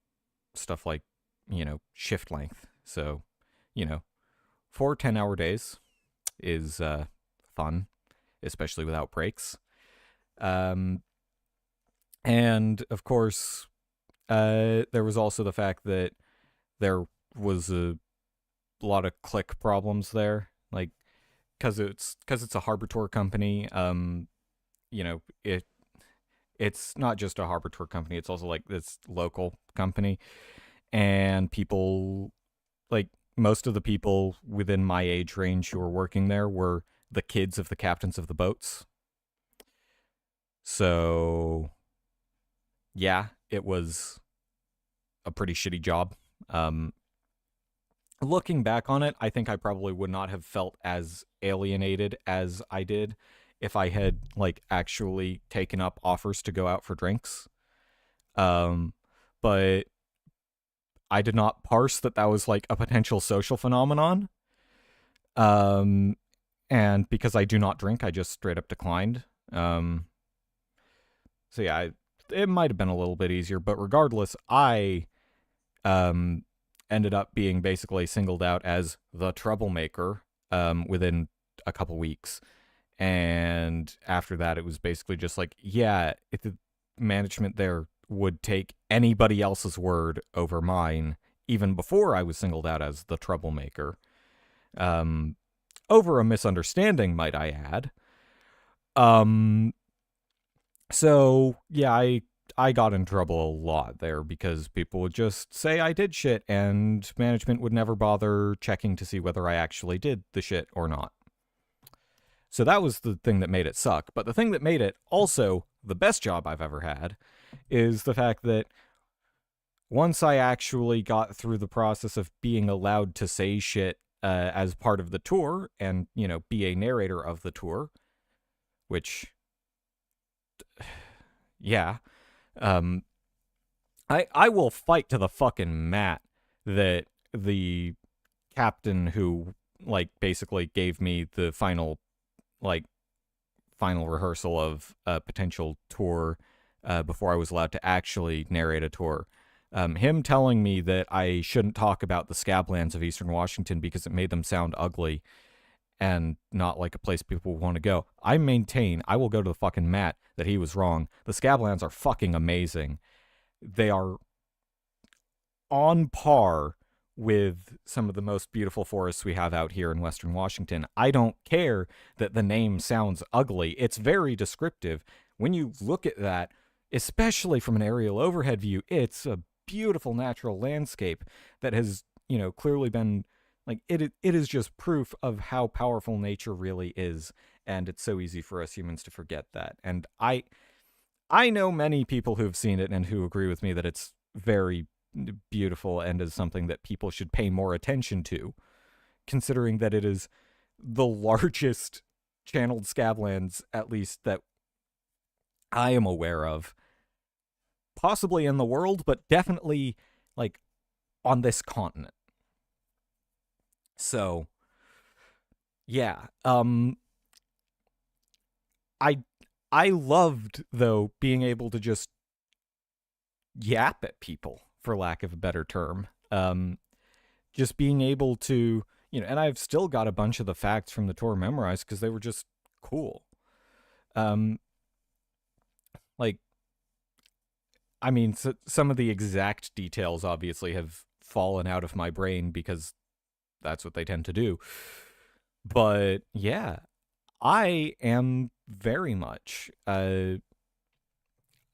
stuff like, shift length. So, 4 10-hour days is fun, especially without breaks. And of course, there was also the fact that there was a lot of click problems there, like, because it's a Harbor Tour company. It's not just a harbor tour company, it's also like this local company. And people, like, most of the people within my age range who were working there were the kids of the captains of the boats. So, yeah, it was a pretty shitty job. Um, Looking back on it, I think I probably would not have felt as alienated as I did if I had like actually taken up offers to go out for drinks. Um, but I did not parse that that was like a potential social phenomenon. Um, and because I do not drink, I just straight up declined. So yeah, it might have been a little bit easier, but regardless, I um ended up being basically singled out as the troublemaker within a couple weeks. And after that, it was basically just like, yeah, if the management there would take anybody else's word over mine, even before I was singled out as the troublemaker. Um, Over a misunderstanding, might I add. Um, so yeah, I got in trouble a lot there because people would just say I did shit, and management would never bother checking to see whether I actually did the shit or not. So that was the thing that made it suck. But the thing that made it also the best job I've ever had is the fact that once I actually got through the process of being allowed to say shit as part of the tour and, you know, be a narrator of the tour, which, yeah, um, I will fight to the fucking mat that the captain who, like, basically gave me the like, final rehearsal of a potential tour before I was allowed to actually narrate a tour. Him telling me that I shouldn't talk about the scablands of Eastern Washington because it made them sound ugly and not like a place people want to go. I maintain, I will go to the fucking mat, that he was wrong. The scablands are fucking amazing. They are on par with some of the most beautiful forests we have out here in Western Washington. I don't care that the name sounds ugly. It's very descriptive. When you look at that, especially from an aerial overhead view, it's a beautiful natural landscape that has, you know, clearly been like it is just proof of how powerful nature really is, and it's so easy for us humans to forget that. And I know many people who've seen it and who agree with me that it's very beautiful and is something that people should pay more attention to, considering that it is the largest channeled scablands, at least that I am aware of, possibly in the world, but definitely like on this continent. So, yeah, I I loved though being able to just yap at people, for lack of a better term. Just being able to, you know, and I've still got a bunch of the facts from the tour memorized because they were just cool. Um, like, I mean, some of the exact details obviously have fallen out of my brain because that's what they tend to do. But yeah, I am very much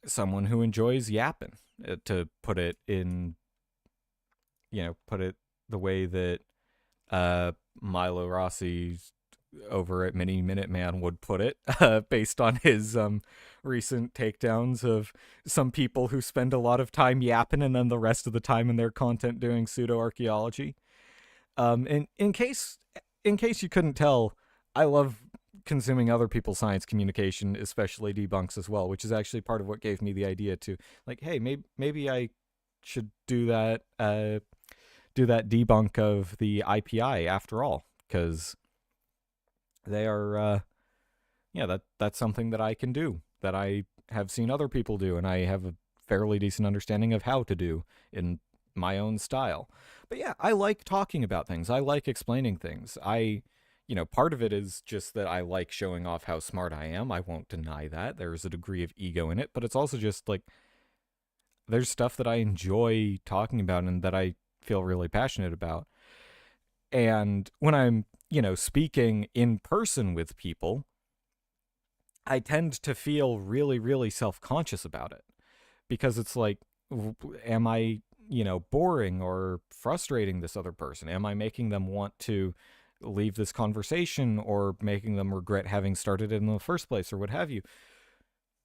someone who enjoys yapping, to put it in, you know, put it the way that Milo Rossi over at Mini Minuteman would put it, based on his recent takedowns of some people who spend a lot of time yapping and then the rest of the time in their content doing pseudo archaeology. In case you couldn't tell, I love consuming other people's science communication, especially debunks as well, which is actually part of what gave me the idea to, like, hey, maybe I should do that debunk of the IPI after all, because they are yeah, that's something that I can do, that I have seen other people do, and I have a fairly decent understanding of how to do in my own style. But yeah, I like talking about things. I like explaining things. You know, part of it is just that I like showing off how smart I am. I won't deny that. There's a degree of ego in it, but it's also just like there's stuff that I enjoy talking about and that I feel really passionate about. And when I'm, you know, speaking in person with people, I tend to feel really, really self-conscious about it, because it's like, am I, boring or frustrating this other person? Am I making them want to leave this conversation, or making them regret having started it in the first place, or what have you?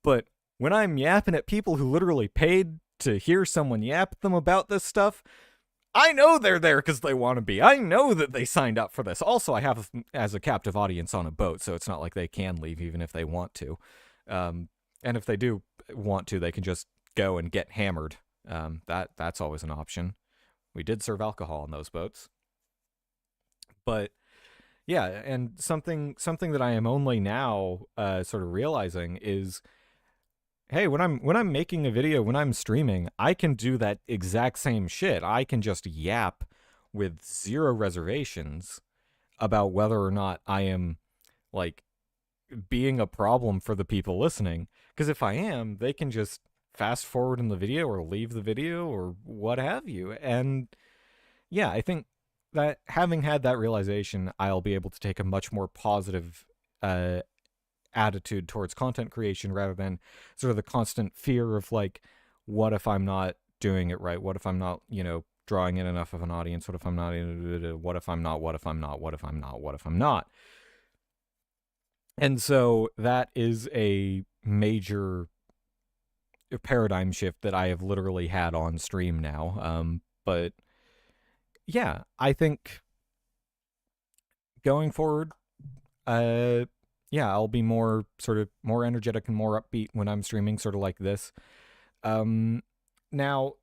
But when I'm yapping at people who literally paid to hear someone yap at them about this stuff, I know they're there because they want to be. I know that they signed up for this. Also, I have as a captive audience on a boat, so it's not like they can leave even if they want to. And if they do want to, they can just go and get hammered. That's always an option. We did serve alcohol on those boats, but yeah, and something that I am only now sort of realizing is, hey, when I'm making a video, when I'm streaming, I can do that exact same shit. I can just yap with zero reservations about whether or not I am, like, being a problem for the people listening. Because if I am, they can just fast forward in the video or leave the video or what have you. And yeah, I think that having had that realization, I'll be able to take a much more positive uh, attitude towards content creation, rather than sort of the constant fear of, like, what if I'm not doing it right? What if I'm not, drawing in enough of an audience? What if I'm not? What if I'm not? What if I'm not? What if I'm not? What if I'm not? And so that is a major paradigm shift that I have literally had on stream now. But yeah, I think going forward, uh, yeah, I'll be more energetic and more upbeat when I'm streaming, sort of like this. Um, Now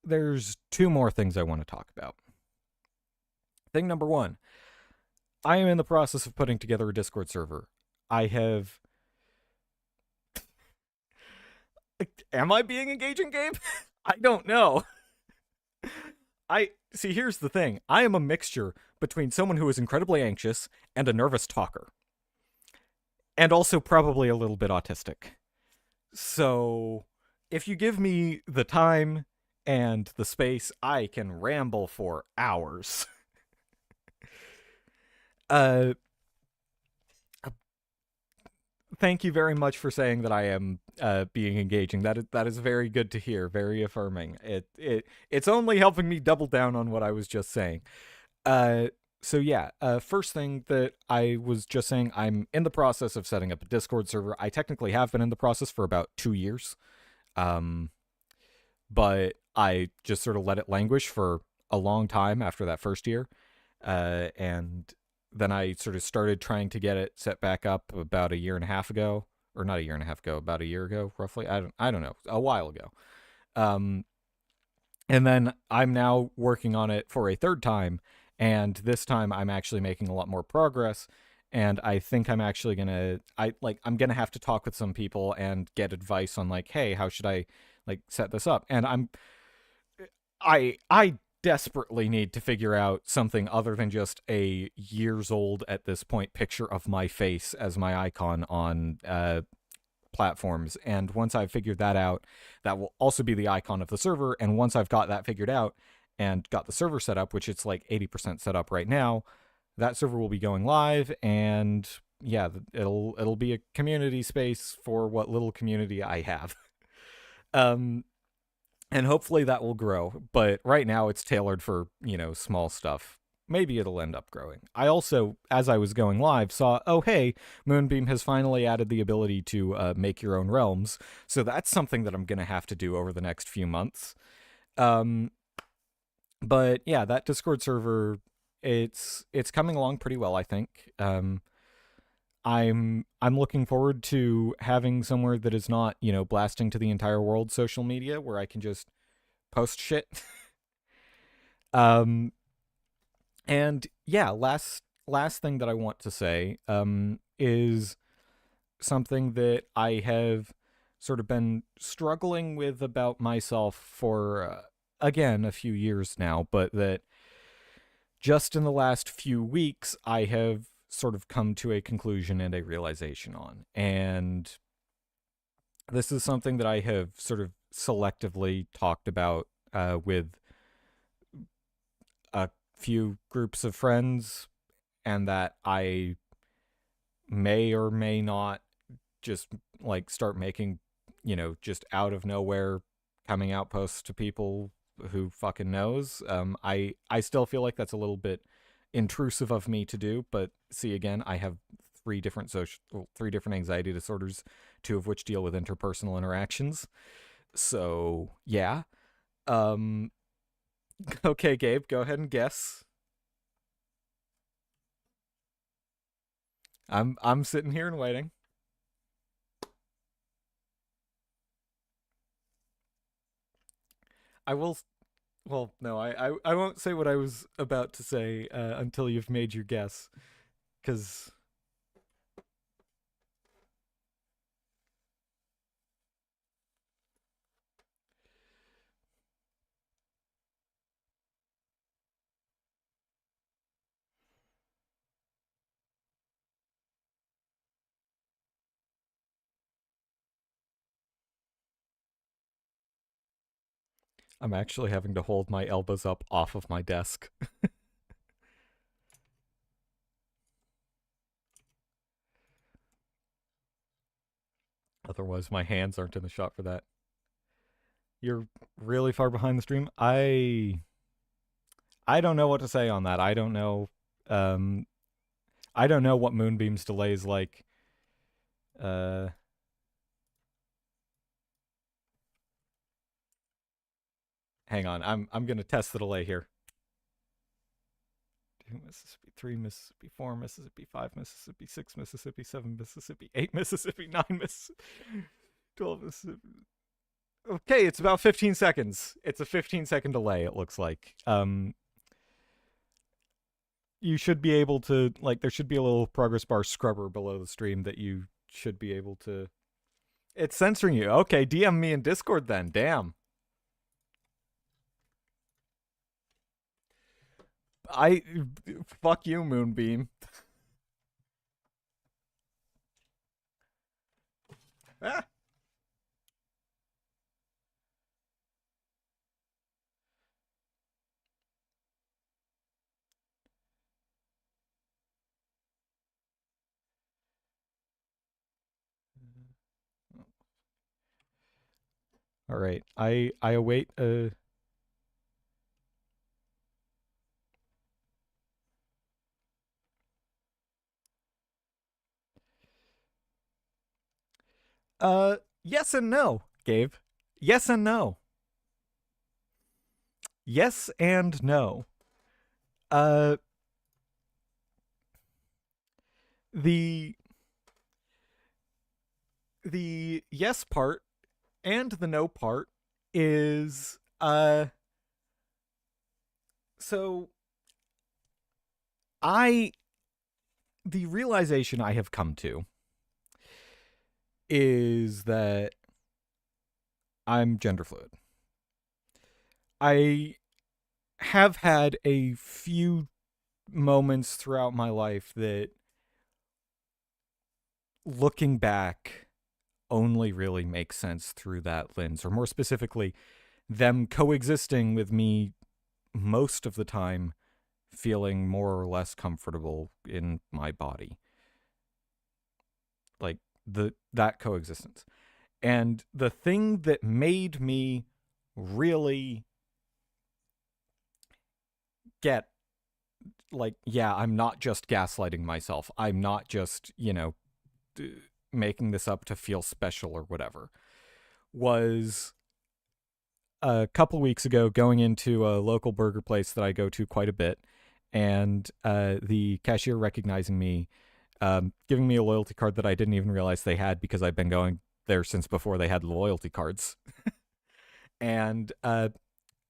there's two more things I want to talk about. Thing number one, I am in the process of putting together a Discord server. I have. Am I being engaging, Gabe? I don't know. I see. Here's the thing. I am a mixture between someone who is incredibly anxious and a nervous talker, and also probably a little bit autistic. So, if you give me the time and the space, I can ramble for hours. uh Thank you very much for saying that I am being engaging. That is very good to hear. Very affirming. It's only helping me double down on what I was just saying. Uh, so yeah. First thing that I was just saying, I'm in the process of setting up a Discord server. I technically have been in the process for about 2 years, um, but I just sort of let it languish for a long time after that first year, and then I sort of started trying to get it set back up about a year and a half ago, or not a year and a half ago, about a year ago, roughly. I don't know, a while ago. Um, and then I'm now working on it for a third time, and this time I'm actually making a lot more progress. And I think I'm actually I'm gonna have to talk with some people and get advice on, like, hey, how should I, like, set this up? And I desperately need to figure out something other than just a years old at this point picture of my face as my icon on platforms. And once I've figured that out, that will also be the icon of the server. And once I've got that figured out and got the server set up, which it's like 80% set up right now, that server will be going live. And yeah, it'll be a community space for what little community I have. um and hopefully that will grow. But right now it's tailored for, small stuff. Maybe it'll end up growing. I also, as I was going live, saw, oh, hey, Moonbeam has finally added the ability to make your own realms. So that's something that I'm going to have to do over the next few months. Um, but yeah, that Discord server, it's coming along pretty well, I think. I'm looking forward to having somewhere that is not, blasting to the entire world social media, where I can just post shit. um and yeah, last thing that I want to say is something that I have sort of been struggling with about myself for again a few years now, but that just in the last few weeks I have sort of come to a conclusion and a realization on. And this is something that I have sort of selectively talked about with a few groups of friends, and that I may or may not just like start making, just out of nowhere coming out posts to people who fucking knows. I still feel like that's a little bit intrusive of me to do, but see, again, I have three different anxiety disorders, two of which deal with interpersonal interactions. So yeah. Um, okay, Gabe, go ahead and guess. I'm sitting here and waiting. I will. Well, no, I won't say what I was about to say until you've made your guess, because I'm actually having to hold my elbows up off of my desk. Otherwise, my hands aren't in the shot for that. You're really far behind the stream. I don't know what to say on that. I don't know. Um, I don't know what Moonbeam's delay is like. Uh, hang on. I'm gonna test the delay here. 2 Mississippi, 3 Mississippi, 4 Mississippi, 5 Mississippi, 6 Mississippi, 7 Mississippi, 8 Mississippi, 9 Mississippi, 12 Mississippi. Okay, it's about 15 seconds. It's a 15-second delay, it looks like. You should be able to, like, there should be a little progress bar scrubber below the stream that you should be able to. It's censoring you. Okay, DM me in Discord then. Damn. I fuck you, Moonbeam. Ah. All right. I await a. Yes and no, Gabe. Yes and no. Yes and no. Uh, the the yes part and the no part is so I the realization I have come to is that I'm gender fluid. I have had a few moments throughout my life that, looking back, only really makes sense through that lens, or more specifically, them coexisting with me most of the time, feeling more or less comfortable in my body. Like that coexistence. And the thing that made me really get, like, yeah, I'm not just gaslighting myself. I'm not just, making this up to feel special or whatever, was a couple weeks ago going into a local burger place that I go to quite a bit, and the cashier recognizing me, giving me a loyalty card that I didn't even realize they had because I've been going there since before they had loyalty cards, and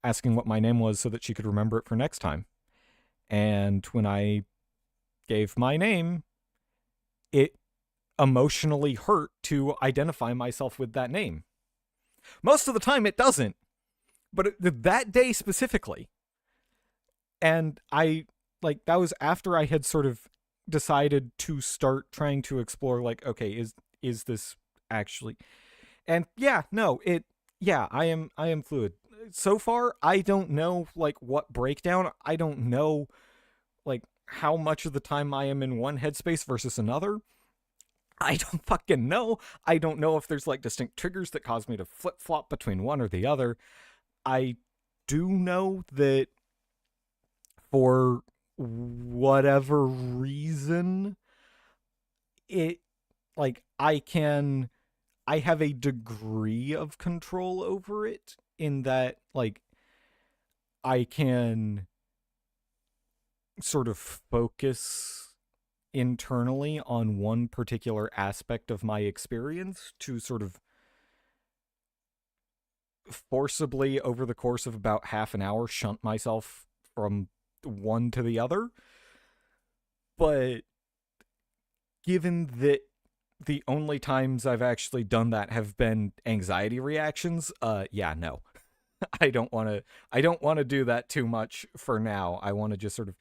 asking what my name was so that she could remember it for next time. And when I gave my name, it emotionally hurt to identify myself with that name. Most of the time it doesn't, but that day specifically. And that was after I had sort of decided to start trying to explore, like, okay, is this actually. And I am fluid. So far, I don't know, like, what breakdown. I don't know, like, how much of the time I am in one headspace versus another. I don't fucking know. I don't know if there's like distinct triggers that cause me to flip flop between one or the other. I do know that for whatever reason, it like I have a degree of control over it in that like I can sort of focus internally on one particular aspect of my experience to sort of forcibly over the course of about half an hour shunt myself from one to the other. But given that the only times I've actually done that have been anxiety reactions, yeah, no. I don't want to do that too much for now. I want to just sort of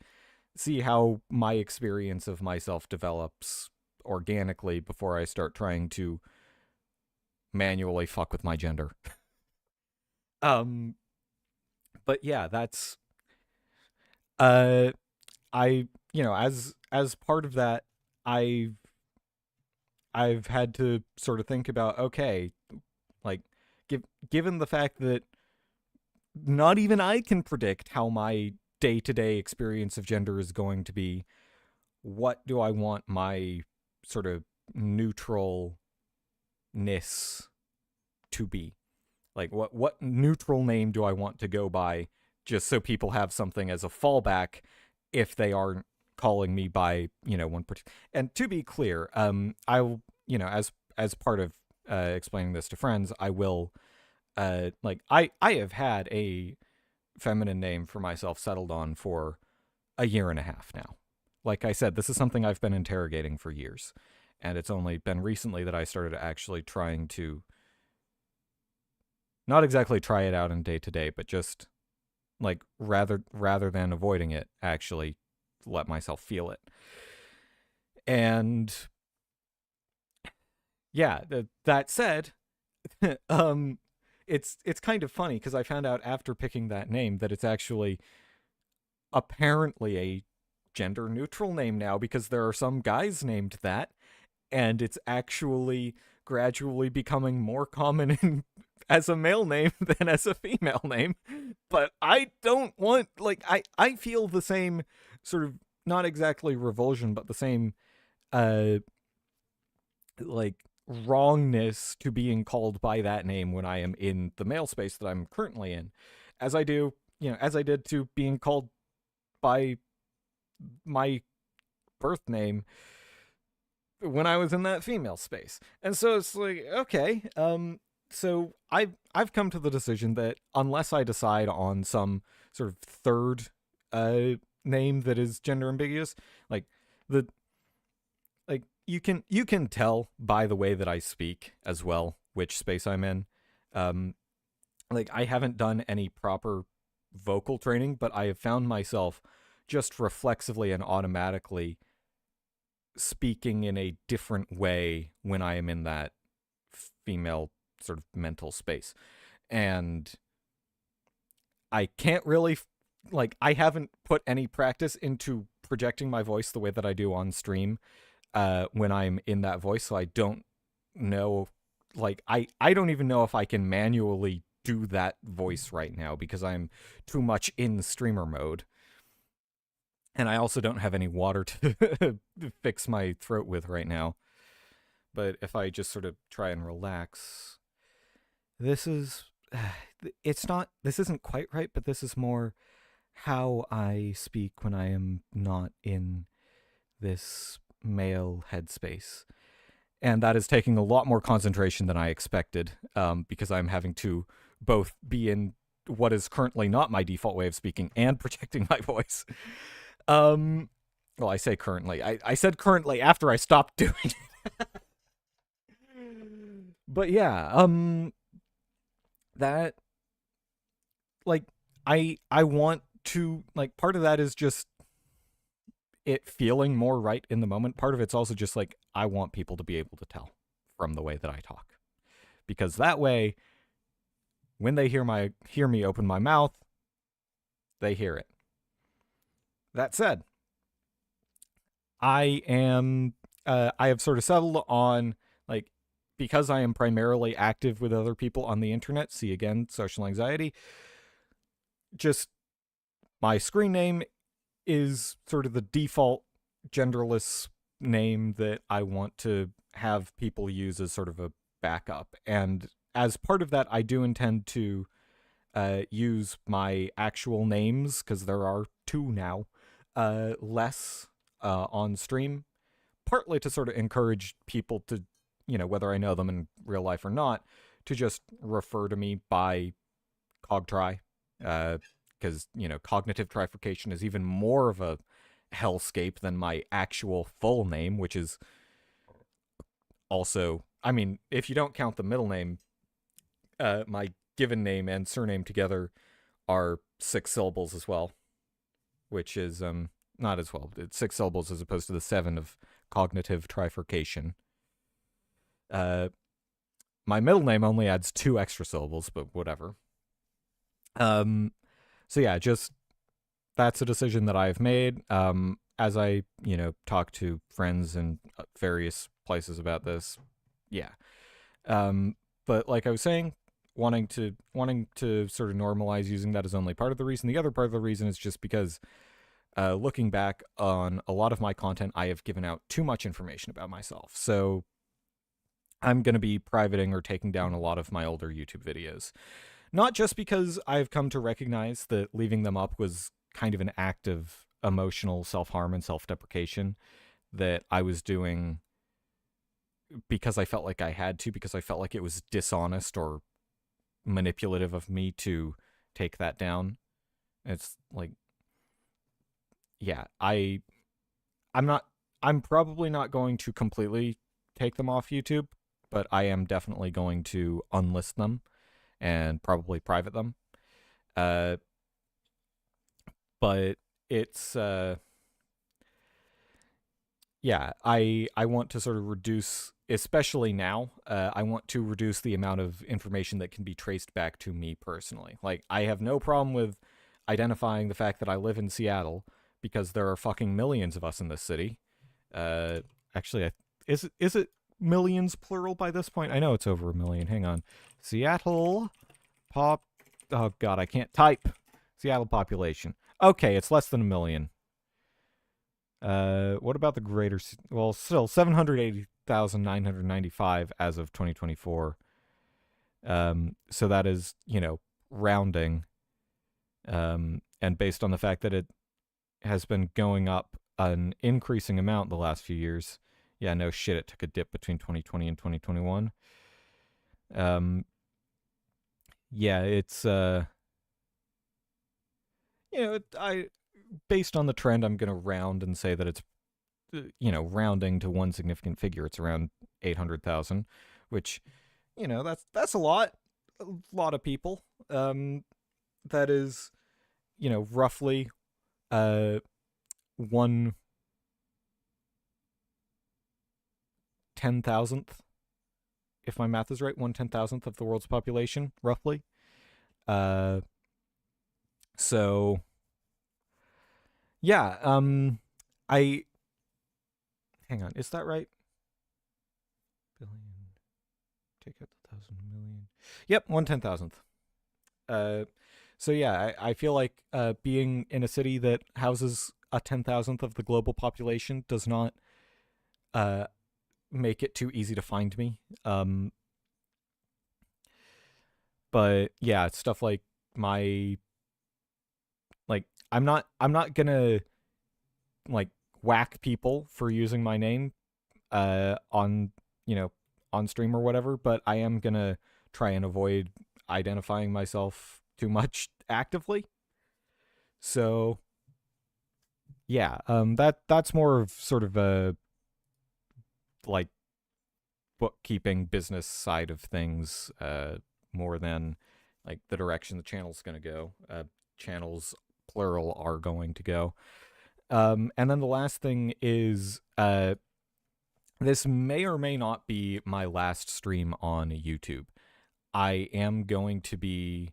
see how my experience of myself develops organically before I start trying to manually fuck with my gender. um but yeah, that's uh I as part of that, I've I've had to sort of think about, okay, like given the fact that not even I can predict how my day-to-day experience of gender is going to be, what do I want my sort of neutralness to be? Like what neutral name do I want to go by, just so people have something as a fallback if they aren't calling me by, one particular. And to be clear, I'll, as part of explaining this to friends, I will like I have had a feminine name for myself settled on for a year and a half now. Like I said, this is something I've been interrogating for years, and it's only been recently that I started actually trying to not exactly try it out in day to day, but just like rather than avoiding it, actually let myself feel it. And yeah, that said, it's kind of funny because I found out after picking that name that it's actually apparently a gender neutral name now, because there are some guys named that, and it's actually gradually becoming more common as a male name than as a female name. But I don't want, like, I feel the same sort of, not exactly revulsion, but the same uh like wrongness to being called by that name when I am in the male space that I'm currently in, as I do, as I did to being called by my birth name when I was in that female space. And so it's like, okay, so I've come to the decision that unless I decide on some sort of third name that is gender ambiguous, like the like you can tell by the way that I speak as well which space I'm in. Like I haven't done any proper vocal training, but I have found myself just reflexively and automatically speaking in a different way when I am in that female sort of mental space. And I can't really, like, I haven't put any practice into projecting my voice the way that I do on stream when I'm in that voice, so I don't know, like, I don't even know if I can manually do that voice right now because I'm too much in streamer mode. And I also don't have any water to fix my throat with right now. But if I just sort of try and relax, this is, it's not, this isn't quite right, but this is more how I speak when I am not in this male headspace. And that is taking a lot more concentration than I expected, because I'm having to both be in what is currently not my default way of speaking and projecting my voice. Well, I say currently. I said currently after I stopped doing it. But yeah, that, like, I want to, like, part of that is just it feeling more right in the moment. Part of it's also just like I want people to be able to tell from the way that I talk, because that way when they hear me open my mouth, they hear it. That said, I am I have sort of settled on, like, because I am primarily active with other people on the internet, see again, social anxiety, just my screen name is sort of the default genderless name that I want to have people use as sort of a backup. And as part of that, I do intend to use my actual names, because there are two now, less on stream, partly to sort of encourage people to, whether I know them in real life or not, to just refer to me by Cogtry, because cognitive trifurcation is even more of a hellscape than my actual full name, which is also, I mean, if you don't count the middle name, my given name and surname together are 6 syllables as well, which is not as well. It's 6 syllables as opposed to the 7 of cognitive trifurcation. My middle name only adds 2 extra syllables, but whatever. So yeah, just that's a decision that I've made. As I, talk to friends in various places about this, yeah. But like I was saying, wanting to sort of normalize using that is only part of the reason. The other part of the reason is just because looking back on a lot of my content, I have given out too much information about myself. So I'm going to be privating or taking down a lot of my older YouTube videos. Not just because I've come to recognize that leaving them up was kind of an act of emotional self-harm and self-deprecation that I was doing because I felt like I had to, because I felt like it was dishonest or manipulative of me to take that down. It's like, yeah, I'm probably not going to completely take them off YouTube, but I am definitely going to unlist them and probably private them. But it's yeah, I want to sort of reduce, especially now, I want to reduce the amount of information that can be traced back to me personally. Like, I have no problem with identifying the fact that I live in Seattle, because there are fucking millions of us in this city. Actually, is it millions plural by this point? I know it's over a million. Hang on. Seattle oh god, I can't type. Seattle population. Okay, it's less than a million. What about the greater? Well, still 780,995 as of 2024. So that is, rounding. And based on the fact that it has been going up an increasing amount the last few years, yeah, no shit, it took a dip between 2020 and 2021. Yeah, it's I based on the trend, I'm gonna round and say that it's rounding to one significant figure. It's around 800,000, which that's a lot of people. That is roughly 1/10,000th, if my math is right, 1/10,000th of the world's population, roughly. So yeah, I hang on, is that right? Billion, take out the 1,000,000,000. Yep, 1/10,000th. So yeah, I feel like being in a city that houses a 10,000th of the global population does not make it too easy to find me. But yeah, stuff like I'm not gonna like whack people for using my name on on stream or whatever, but I am gonna try and avoid identifying myself too much actively. So yeah, that's more of sort of a like bookkeeping business side of things, more than like the direction the channel's gonna go. Channels plural are going to go. And then the last thing is this may or may not be my last stream on YouTube. I am going to be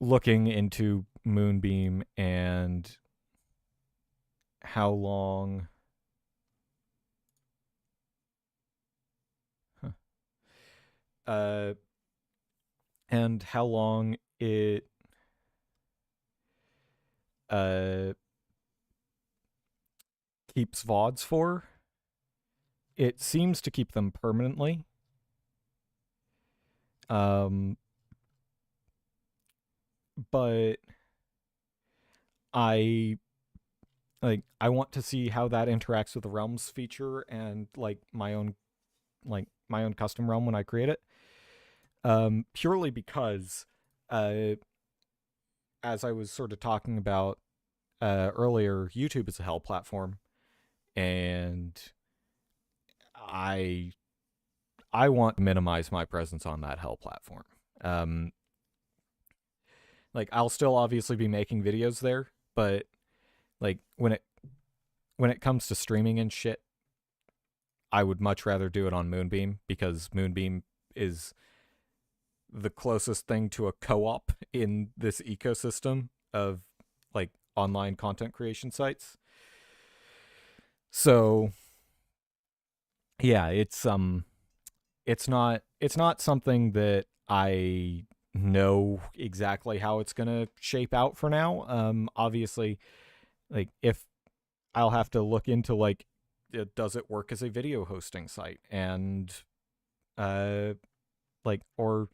looking into Moonbeam and how long... and how long it keeps VODs for. It seems to keep them permanently. But I want to see how that interacts with the realms feature and like my own custom realm when I create it. Purely because as I was sort of talking about earlier, YouTube is a hell platform, and I want to minimize my presence on that hell platform. Like, I'll still obviously be making videos there, but like when it comes to streaming and shit, I would much rather do it on Moonbeam, because Moonbeam is the closest thing to a co-op in this ecosystem of like online content creation sites. So yeah, it's not something that I know exactly how it's gonna shape out for now. Obviously, like, if I'll have to look into like, does it work as a video hosting site, and like, or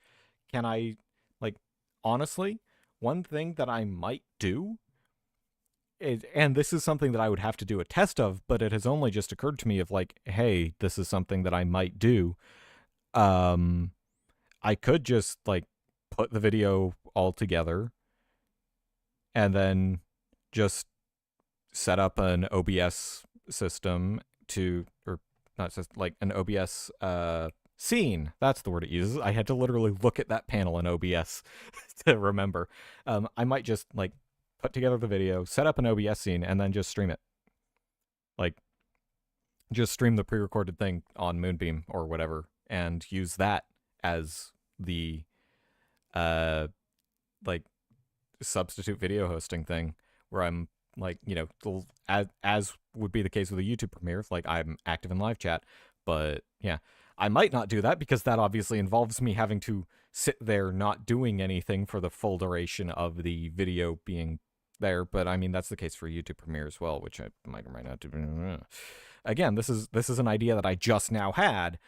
can I, like, honestly, one thing that I might do is, and this is something that I would have to do a test of, but it has only just occurred to me of like, hey, this is something that I might do. I could just like put the video all together and then just set up an OBS system to, or not just like an OBS scene. That's the word it uses. I had to literally look at that panel in OBS to remember. I might just like put together the video, set up an OBS scene, and then just stream it. Like, just stream the pre-recorded thing on Moonbeam or whatever, and use that as the like substitute video hosting thing, where I'm like, you know, as would be the case with a YouTube premiere, like I'm active in live chat. But yeah, I might not do that, because that obviously involves me having to sit there not doing anything for the full duration of the video being there. But I mean, that's the case for YouTube premiere as well, which I might or might not do. Again, this is an idea that I just now had.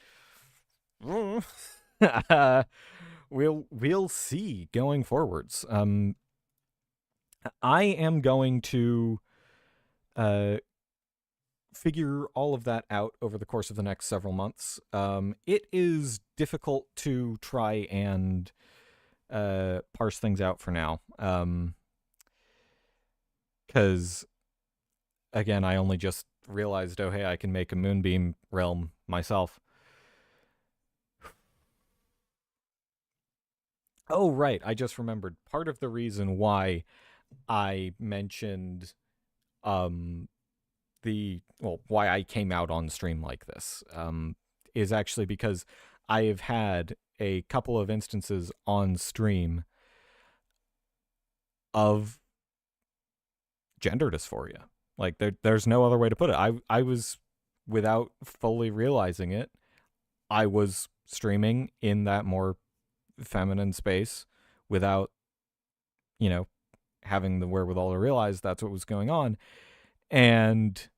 We'll see going forwards. I am going to figure all of that out over the course of the next several months. It is difficult to try and parse things out for now, because again, I only just realized, oh hey, I can make a Moonbeam realm myself. Oh right, I just remembered part of the reason why I mentioned why I came out on stream like this is actually because I have had a couple of instances on stream of gender dysphoria. Like, there's no other way to put it. I was, without fully realizing it, I was streaming in that more feminine space without, you know, having the wherewithal to realize that's what was going on. And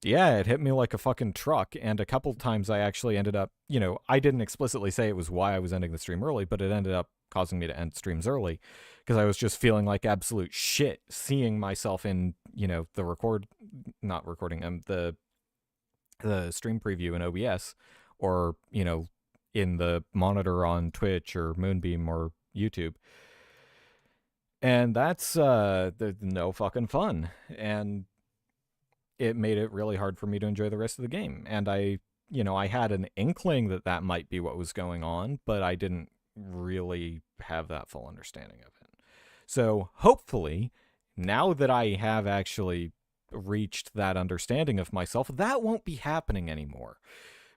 yeah, it hit me like a fucking truck. And a couple times I actually ended up, you know, I didn't explicitly say it was why I was ending the stream early, but it ended up causing me to end streams early, because I was just feeling like absolute shit seeing myself in, you know, the the stream preview in OBS, or, you know, in the monitor on Twitch or Moonbeam or YouTube. And that's no fucking fun. And it made it really hard for me to enjoy the rest of the game. And I had an inkling that that might be what was going on, but I didn't really have that full understanding of it. So hopefully, now that I have actually reached that understanding of myself, that won't be happening anymore.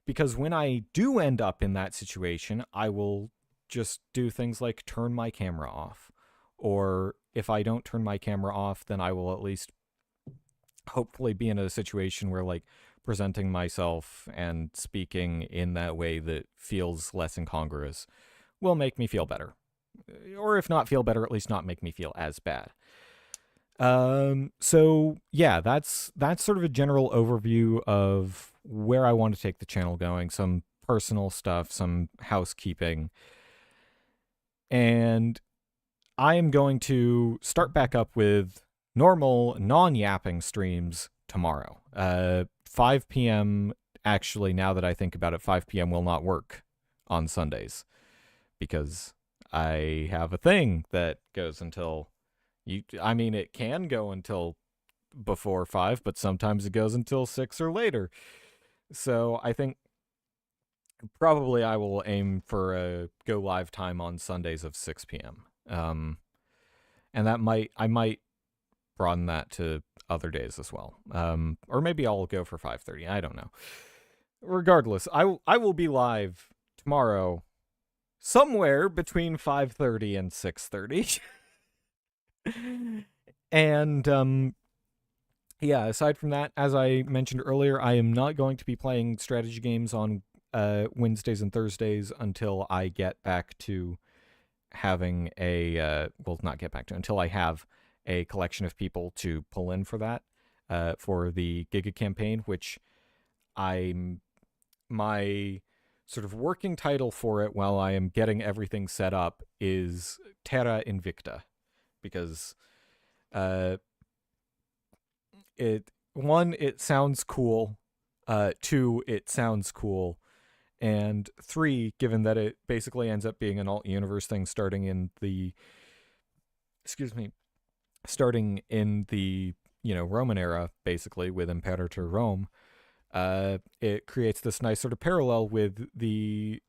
Because when I do end up in that situation, I will just do things like turn my camera off, or if I don't turn my camera off, then I will at least hopefully be in a situation where like presenting myself and speaking in that way that feels less incongruous will make me feel better. Or if not feel better, at least not make me feel as bad. So yeah, that's sort of a general overview of where I want to take the channel going, some personal stuff, some housekeeping. And I am going to start back up with normal non-yapping streams tomorrow. 5 p.m. Actually, now that I think about it, 5 p.m. will not work on Sundays because I have a thing that goes until it can go until before 5, but sometimes it goes until 6 or later. So I think probably I will aim for a go live time on Sundays of 6 p.m. And I might broaden that to other days as well. Or maybe I'll go for 5:30. I don't know. Regardless, I will be live tomorrow somewhere between 5:30 and 6:30. And yeah, aside from that, as I mentioned earlier, I am not going to be playing strategy games on Wednesdays and Thursdays until I get back to having until I have a collection of people to pull in for that, for the Giga campaign, which my sort of working title for it while I am getting everything set up is Terra Invicta, because it sounds cool, 2, it sounds cool, and 3, given that it basically ends up being an alt universe thing starting in the Roman era, basically, with Imperator Rome, it creates this nice sort of parallel with the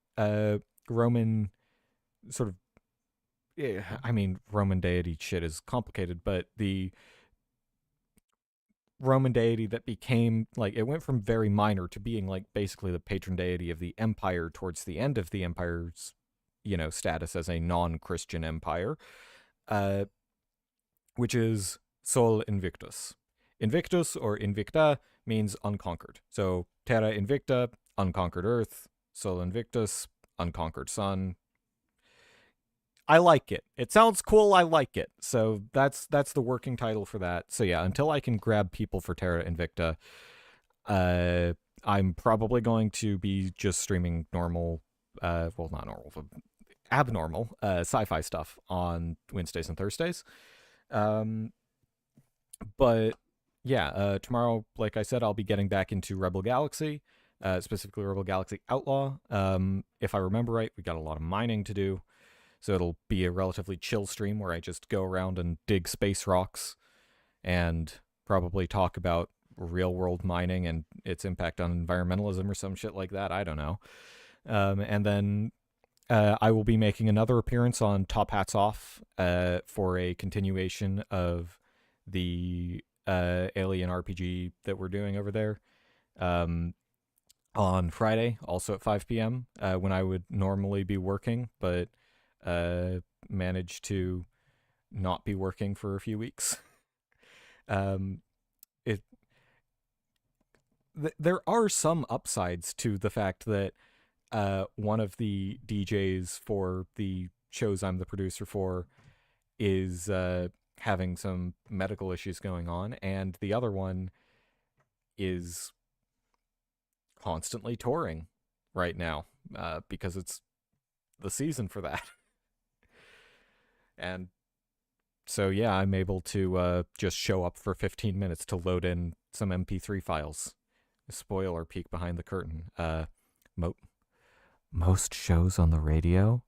Roman sort of, Roman deity shit is complicated, but the Roman deity that became, like, it went from very minor to being, like, basically the patron deity of the empire towards the end of the empire's, status as a non-Christian empire, which is Sol Invictus. Invictus, or Invicta, means unconquered. So, Terra Invicta, unconquered Earth. Sol Invictus, unconquered Sun. I like it. It sounds cool. I like it. So that's the working title for that. So yeah, until I can grab people for Terra Invicta, I'm probably going to be just streaming normal, not normal, but abnormal sci-fi stuff on Wednesdays and Thursdays. But yeah, tomorrow, like I said, I'll be getting back into Rebel Galaxy, specifically Rebel Galaxy Outlaw. If I remember right, we got a lot of mining to do. So it'll be a relatively chill stream where I just go around and dig space rocks and probably talk about real-world mining and its impact on environmentalism or some shit like that. I don't know. And then I will be making another appearance on Top Hats Off for a continuation of the Alien RPG that we're doing over there. On Friday, also at 5 p.m., when I would normally be working, but managed to not be working for a few weeks. There are some upsides to the fact that one of the DJs for the shows I'm the producer for is having some medical issues going on, and the other one is constantly touring right now because it's the season for that. And so, yeah, I'm able to just show up for 15 minutes to load in some MP3 files. Spoiler, peek behind the curtain. Most shows on the radio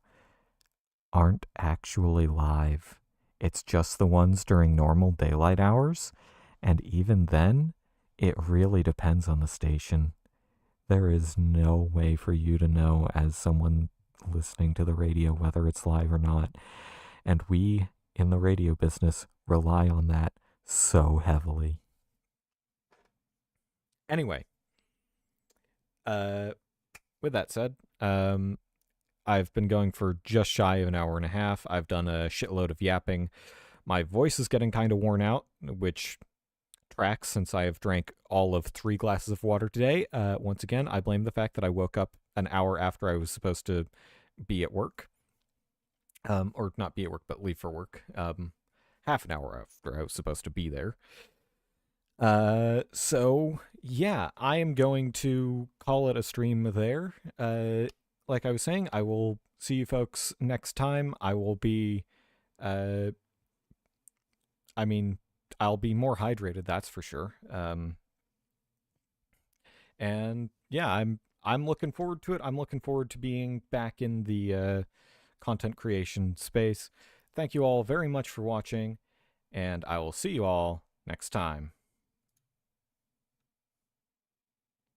aren't actually live. It's just the ones during normal daylight hours. And even then, it really depends on the station. There is no way for you to know as someone listening to the radio whether it's live or not. And we, in the radio business, rely on that so heavily. Anyway, with that said, I've been going for just shy of an hour and a half. I've done a shitload of yapping. My voice is getting kind of worn out, which tracks since I have drank all of 3 glasses of water today. Once again, I blame the fact that I woke up an hour after I was supposed to be at work. Or not be at work, but leave for work. Half an hour after I was supposed to be there. So yeah, I am going to call it a stream there. Like I was saying, I will see you folks next time. I will be, I mean, I'll be more hydrated, that's for sure. And yeah, I'm looking forward to it. I'm looking forward to being back in the content creation space. Thank you all very much for watching, and I will see you all next time.